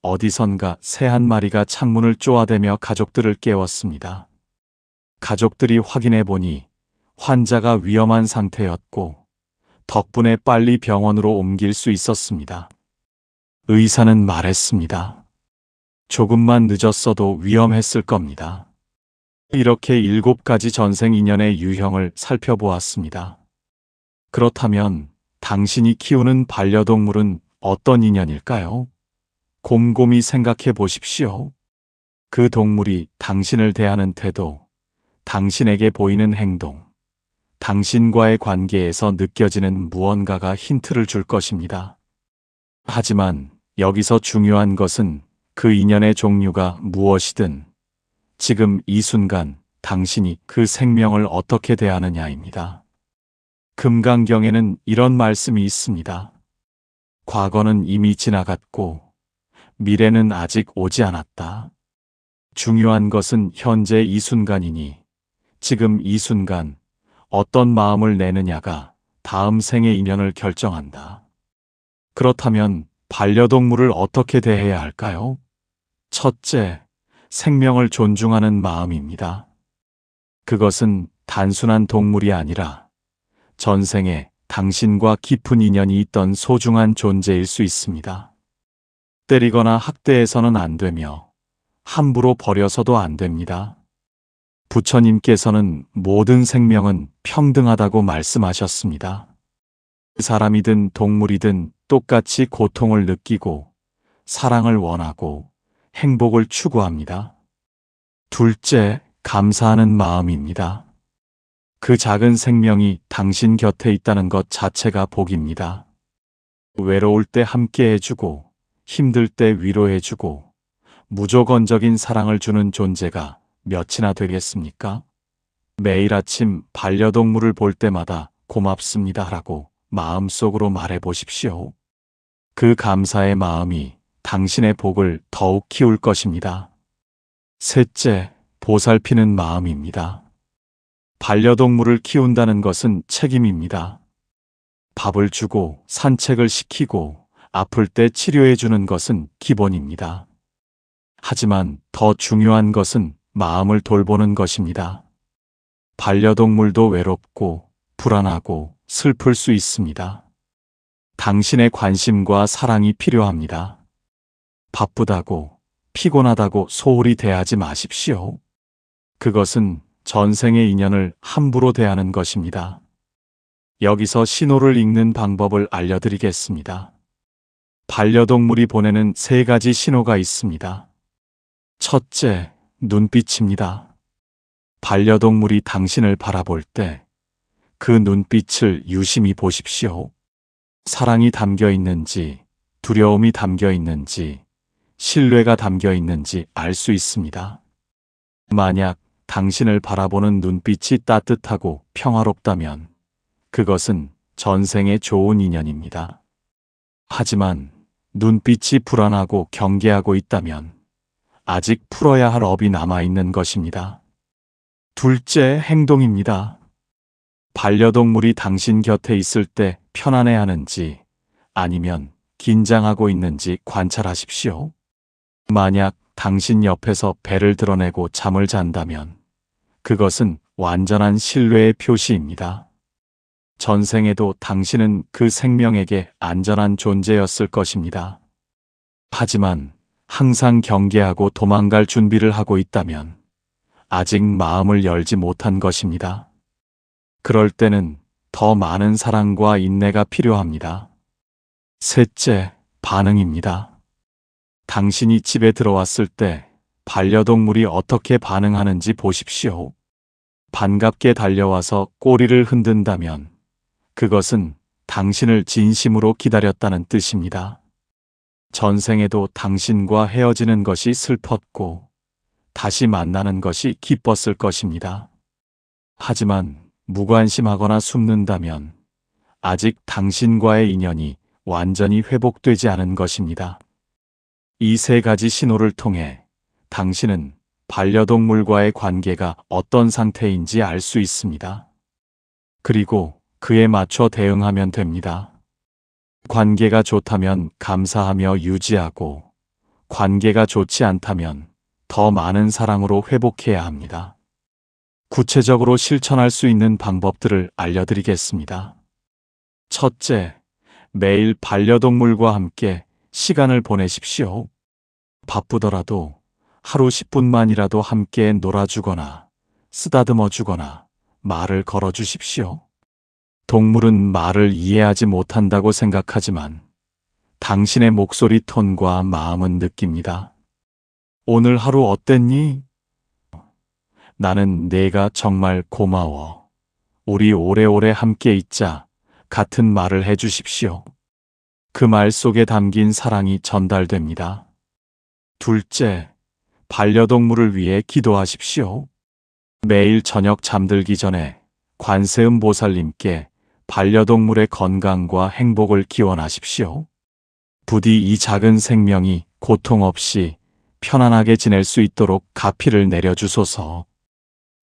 어디선가 새 한 마리가 창문을 쪼아대며 가족들을 깨웠습니다. 가족들이 확인해 보니 환자가 위험한 상태였고 덕분에 빨리 병원으로 옮길 수 있었습니다. 의사는 말했습니다. 조금만 늦었어도 위험했을 겁니다. 이렇게 7가지 전생 인연의 유형을 살펴보았습니다. 그렇다면 당신이 키우는 반려동물은 어떤 인연일까요? 곰곰이 생각해 보십시오. 그 동물이 당신을 대하는 태도, 당신에게 보이는 행동, 당신과의 관계에서 느껴지는 무언가가 힌트를 줄 것입니다. 하지만 여기서 중요한 것은 그 인연의 종류가 무엇이든 지금 이 순간 당신이 그 생명을 어떻게 대하느냐입니다. 금강경에는 이런 말씀이 있습니다. 과거는 이미 지나갔고 미래는 아직 오지 않았다. 중요한 것은 현재 이 순간이니 지금 이 순간 어떤 마음을 내느냐가 다음 생의 인연을 결정한다. 그렇다면 반려동물을 어떻게 대해야 할까요? 첫째, 생명을 존중하는 마음입니다. 그것은 단순한 동물이 아니라 전생에 당신과 깊은 인연이 있던 소중한 존재일 수 있습니다. 때리거나 학대해서는 안 되며 함부로 버려서도 안 됩니다. 부처님께서는 모든 생명은 평등하다고 말씀하셨습니다. 사람이든 동물이든 똑같이 고통을 느끼고 사랑을 원하고 행복을 추구합니다. 둘째, 감사하는 마음입니다. 그 작은 생명이 당신 곁에 있다는 것 자체가 복입니다. 외로울 때 함께 해주고 힘들 때 위로해주고 무조건적인 사랑을 주는 존재가 몇이나 되겠습니까? 매일 아침 반려동물을 볼 때마다 고맙습니다라고 마음속으로 말해보십시오. 그 감사의 마음이 당신의 복을 더욱 키울 것입니다. 셋째, 보살피는 마음입니다. 반려동물을 키운다는 것은 책임입니다. 밥을 주고 산책을 시키고 아플 때 치료해 주는 것은 기본입니다. 하지만 더 중요한 것은 마음을 돌보는 것입니다. 반려동물도 외롭고 불안하고 슬플 수 있습니다. 당신의 관심과 사랑이 필요합니다. 바쁘다고, 피곤하다고 소홀히 대하지 마십시오. 그것은 전생의 인연을 함부로 대하는 것입니다. 여기서 신호를 읽는 방법을 알려드리겠습니다. 반려동물이 보내는 3가지 신호가 있습니다. 첫째, 눈빛입니다. 반려동물이 당신을 바라볼 때 그 눈빛을 유심히 보십시오. 사랑이 담겨 있는지, 두려움이 담겨 있는지, 신뢰가 담겨 있는지 알 수 있습니다. 만약 당신을 바라보는 눈빛이 따뜻하고 평화롭다면 그것은 전생의 좋은 인연입니다. 하지만 눈빛이 불안하고 경계하고 있다면 아직 풀어야 할 업이 남아있는 것입니다. 둘째, 행동입니다. 반려동물이 당신 곁에 있을 때 편안해하는지 아니면 긴장하고 있는지 관찰하십시오. 만약 당신 옆에서 배를 드러내고 잠을 잔다면 그것은 완전한 신뢰의 표시입니다. 전생에도 당신은 그 생명에게 안전한 존재였을 것입니다. 하지만 항상 경계하고 도망갈 준비를 하고 있다면 아직 마음을 열지 못한 것입니다. 그럴 때는 더 많은 사랑과 인내가 필요합니다. 셋째, 반응입니다. 당신이 집에 들어왔을 때 반려동물이 어떻게 반응하는지 보십시오. 반갑게 달려와서 꼬리를 흔든다면 그것은 당신을 진심으로 기다렸다는 뜻입니다. 전생에도 당신과 헤어지는 것이 슬펐고 다시 만나는 것이 기뻤을 것입니다. 하지만 무관심하거나 숨는다면 아직 당신과의 인연이 완전히 회복되지 않은 것입니다. 이 3가지 신호를 통해 당신은 반려동물과의 관계가 어떤 상태인지 알 수 있습니다. 그리고 그에 맞춰 대응하면 됩니다. 관계가 좋다면 감사하며 유지하고, 관계가 좋지 않다면 더 많은 사랑으로 회복해야 합니다. 구체적으로 실천할 수 있는 방법들을 알려드리겠습니다. 첫째, 매일 반려동물과 함께 시간을 보내십시오. 바쁘더라도 하루 10분만이라도 함께 놀아주거나 쓰다듬어 주거나 말을 걸어 주십시오. 동물은 말을 이해하지 못한다고 생각하지만 당신의 목소리 톤과 마음은 느낍니다. 오늘 하루 어땠니? 나는 내가 정말 고마워. 우리 오래오래 함께 있자. 같은 말을 해 주십시오. 그 말 속에 담긴 사랑이 전달됩니다. 둘째, 반려동물을 위해 기도하십시오. 매일 저녁 잠들기 전에 관세음 보살님께 반려동물의 건강과 행복을 기원하십시오. 부디 이 작은 생명이 고통 없이 편안하게 지낼 수 있도록 가피를 내려주소서.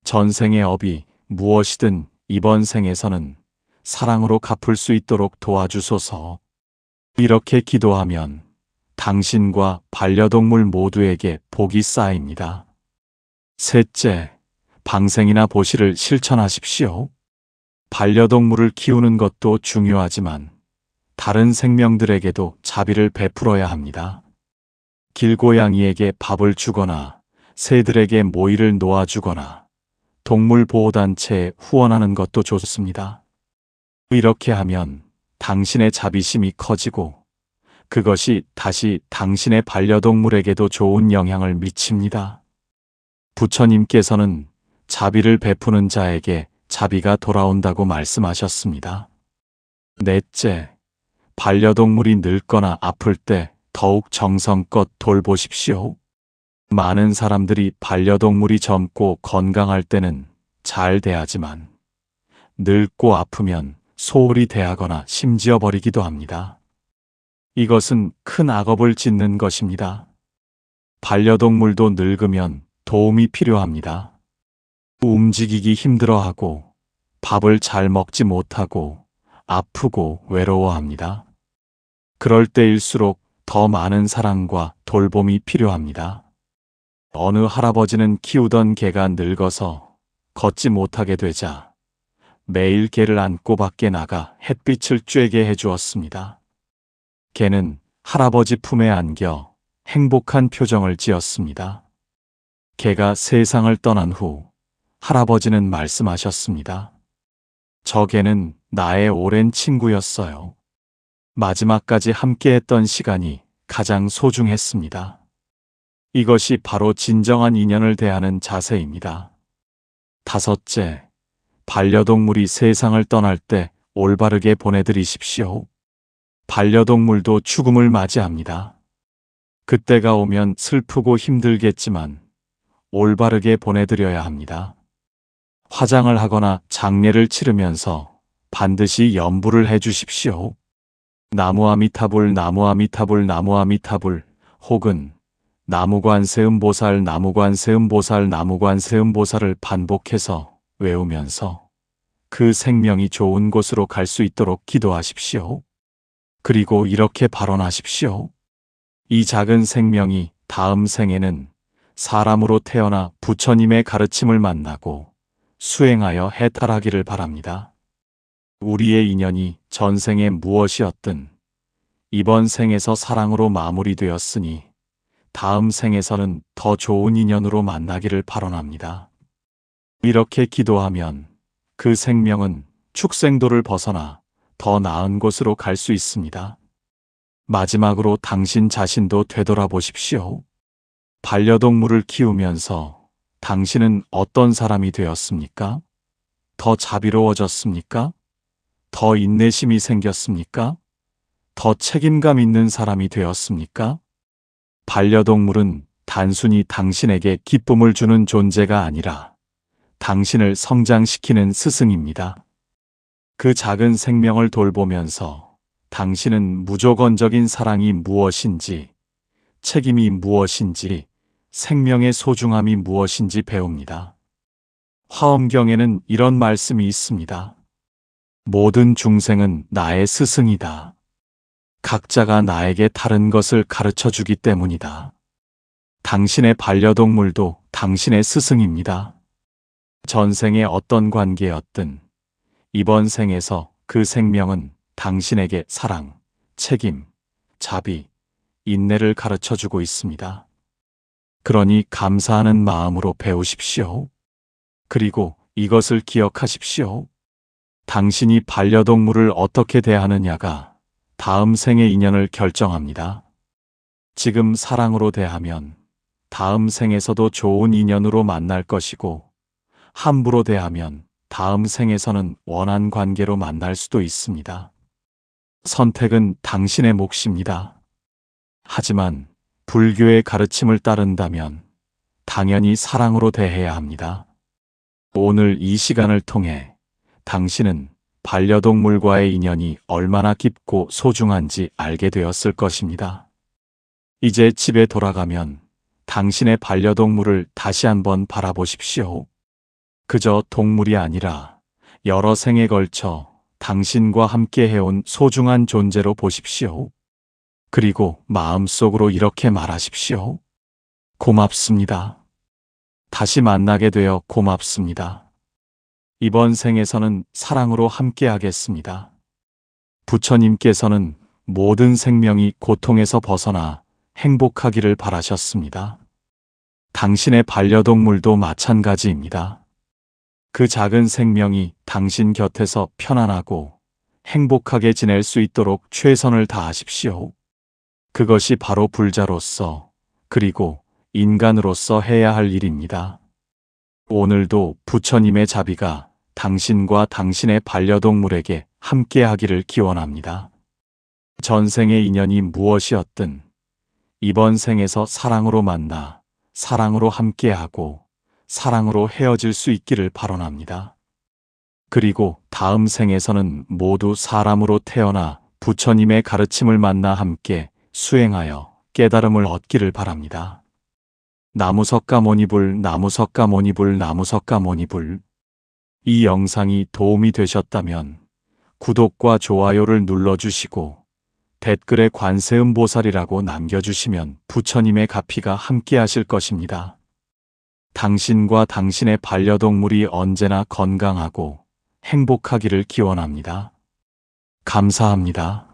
전생의 업이 무엇이든 이번 생에서는 사랑으로 갚을 수 있도록 도와주소서. 이렇게 기도하면 당신과 반려동물 모두에게 복이 쌓입니다. 셋째, 방생이나 보시를 실천하십시오. 반려동물을 키우는 것도 중요하지만 다른 생명들에게도 자비를 베풀어야 합니다. 길고양이에게 밥을 주거나 새들에게 모이를 놓아주거나 동물보호단체에 후원하는 것도 좋습니다. 이렇게 하면 당신의 자비심이 커지고 그것이 다시 당신의 반려동물에게도 좋은 영향을 미칩니다. 부처님께서는 자비를 베푸는 자에게 자비가 돌아온다고 말씀하셨습니다. 넷째, 반려동물이 늙거나 아플 때 더욱 정성껏 돌보십시오. 많은 사람들이 반려동물이 젊고 건강할 때는 잘 대하지만 늙고 아프면 소홀히 대하거나 심지어 버리기도 합니다. 이것은 큰 악업을 짓는 것입니다. 반려동물도 늙으면 도움이 필요합니다. 움직이기 힘들어하고 밥을 잘 먹지 못하고 아프고 외로워합니다. 그럴 때일수록 더 많은 사랑과 돌봄이 필요합니다. 어느 할아버지는 키우던 개가 늙어서 걷지 못하게 되자 매일 개를 안고 밖에 나가 햇빛을 쬐게 해주었습니다. 개는 할아버지 품에 안겨 행복한 표정을 지었습니다. 개가 세상을 떠난 후 할아버지는 말씀하셨습니다. 저 개는 나의 오랜 친구였어요. 마지막까지 함께했던 시간이 가장 소중했습니다. 이것이 바로 진정한 인연을 대하는 자세입니다. 다섯째, 반려동물이 세상을 떠날 때 올바르게 보내드리십시오. 반려동물도 죽음을 맞이합니다. 그때가 오면 슬프고 힘들겠지만 올바르게 보내드려야 합니다. 화장을 하거나 장례를 치르면서 반드시 염불을 해주십시오. 나무 아미타불, 나무 아미타불, 나무 아미타불, 혹은 나무관세음보살, 나무관세음보살, 나무관세음보살을 반복해서 외우면서 그 생명이 좋은 곳으로 갈 수 있도록 기도하십시오. 그리고 이렇게 발언하십시오. 이 작은 생명이 다음 생에는 사람으로 태어나 부처님의 가르침을 만나고 수행하여 해탈하기를 바랍니다. 우리의 인연이 전생에 무엇이었든 이번 생에서 사랑으로 마무리되었으니 다음 생에서는 더 좋은 인연으로 만나기를 발언합니다. 이렇게 기도하면 그 생명은 축생도를 벗어나 더 나은 곳으로 갈 수 있습니다. 마지막으로 당신 자신도 되돌아보십시오. 반려동물을 키우면서 당신은 어떤 사람이 되었습니까? 더 자비로워졌습니까? 더 인내심이 생겼습니까? 더 책임감 있는 사람이 되었습니까? 반려동물은 단순히 당신에게 기쁨을 주는 존재가 아니라 당신을 성장시키는 스승입니다. 그 작은 생명을 돌보면서 당신은 무조건적인 사랑이 무엇인지, 책임이 무엇인지 생명의 소중함이 무엇인지 배웁니다. 화엄경에는 이런 말씀이 있습니다. 모든 중생은 나의 스승이다. 각자가 나에게 다른 것을 가르쳐 주기 때문이다. 당신의 반려동물도 당신의 스승입니다. 전생의 어떤 관계였든 이번 생에서 그 생명은 당신에게 사랑, 책임, 자비, 인내를 가르쳐 주고 있습니다. 그러니 감사하는 마음으로 배우십시오. 그리고 이것을 기억하십시오. 당신이 반려동물을 어떻게 대하느냐가 다음 생의 인연을 결정합니다. 지금 사랑으로 대하면 다음 생에서도 좋은 인연으로 만날 것이고, 함부로 대하면 다음 생에서는 원한 관계로 만날 수도 있습니다. 선택은 당신의 몫입니다. 하지만 불교의 가르침을 따른다면 당연히 사랑으로 대해야 합니다. 오늘 이 시간을 통해 당신은 반려동물과의 인연이 얼마나 깊고 소중한지 알게 되었을 것입니다. 이제 집에 돌아가면 당신의 반려동물을 다시 한번 바라보십시오. 그저 동물이 아니라 여러 생에 걸쳐 당신과 함께 해온 소중한 존재로 보십시오. 그리고 마음속으로 이렇게 말하십시오. 고맙습니다. 다시 만나게 되어 고맙습니다. 이번 생에서는 사랑으로 함께 하겠습니다. 부처님께서는 모든 생명이 고통에서 벗어나 행복하기를 바라셨습니다. 당신의 반려동물도 마찬가지입니다. 그 작은 생명이 당신 곁에서 편안하고 행복하게 지낼 수 있도록 최선을 다하십시오. 그것이 바로 불자로서 그리고 인간으로서 해야 할 일입니다. 오늘도 부처님의 자비가 당신과 당신의 반려동물에게 함께 하기를 기원합니다. 전생의 인연이 무엇이었든 이번 생에서 사랑으로 만나 사랑으로 함께하고 사랑으로 헤어질 수 있기를 발언합니다. 그리고 다음 생에서는 모두 사람으로 태어나 부처님의 가르침을 만나 함께 수행하여 깨달음을 얻기를 바랍니다. 나무석가모니불 나무석가모니불 나무석가모니불. 이 영상이 도움이 되셨다면 구독과 좋아요를 눌러주시고 댓글에 관세음보살이라고 남겨주시면 부처님의 가피가 함께 하실 것입니다. 당신과 당신의 반려동물이 언제나 건강하고 행복하기를 기원합니다. 감사합니다.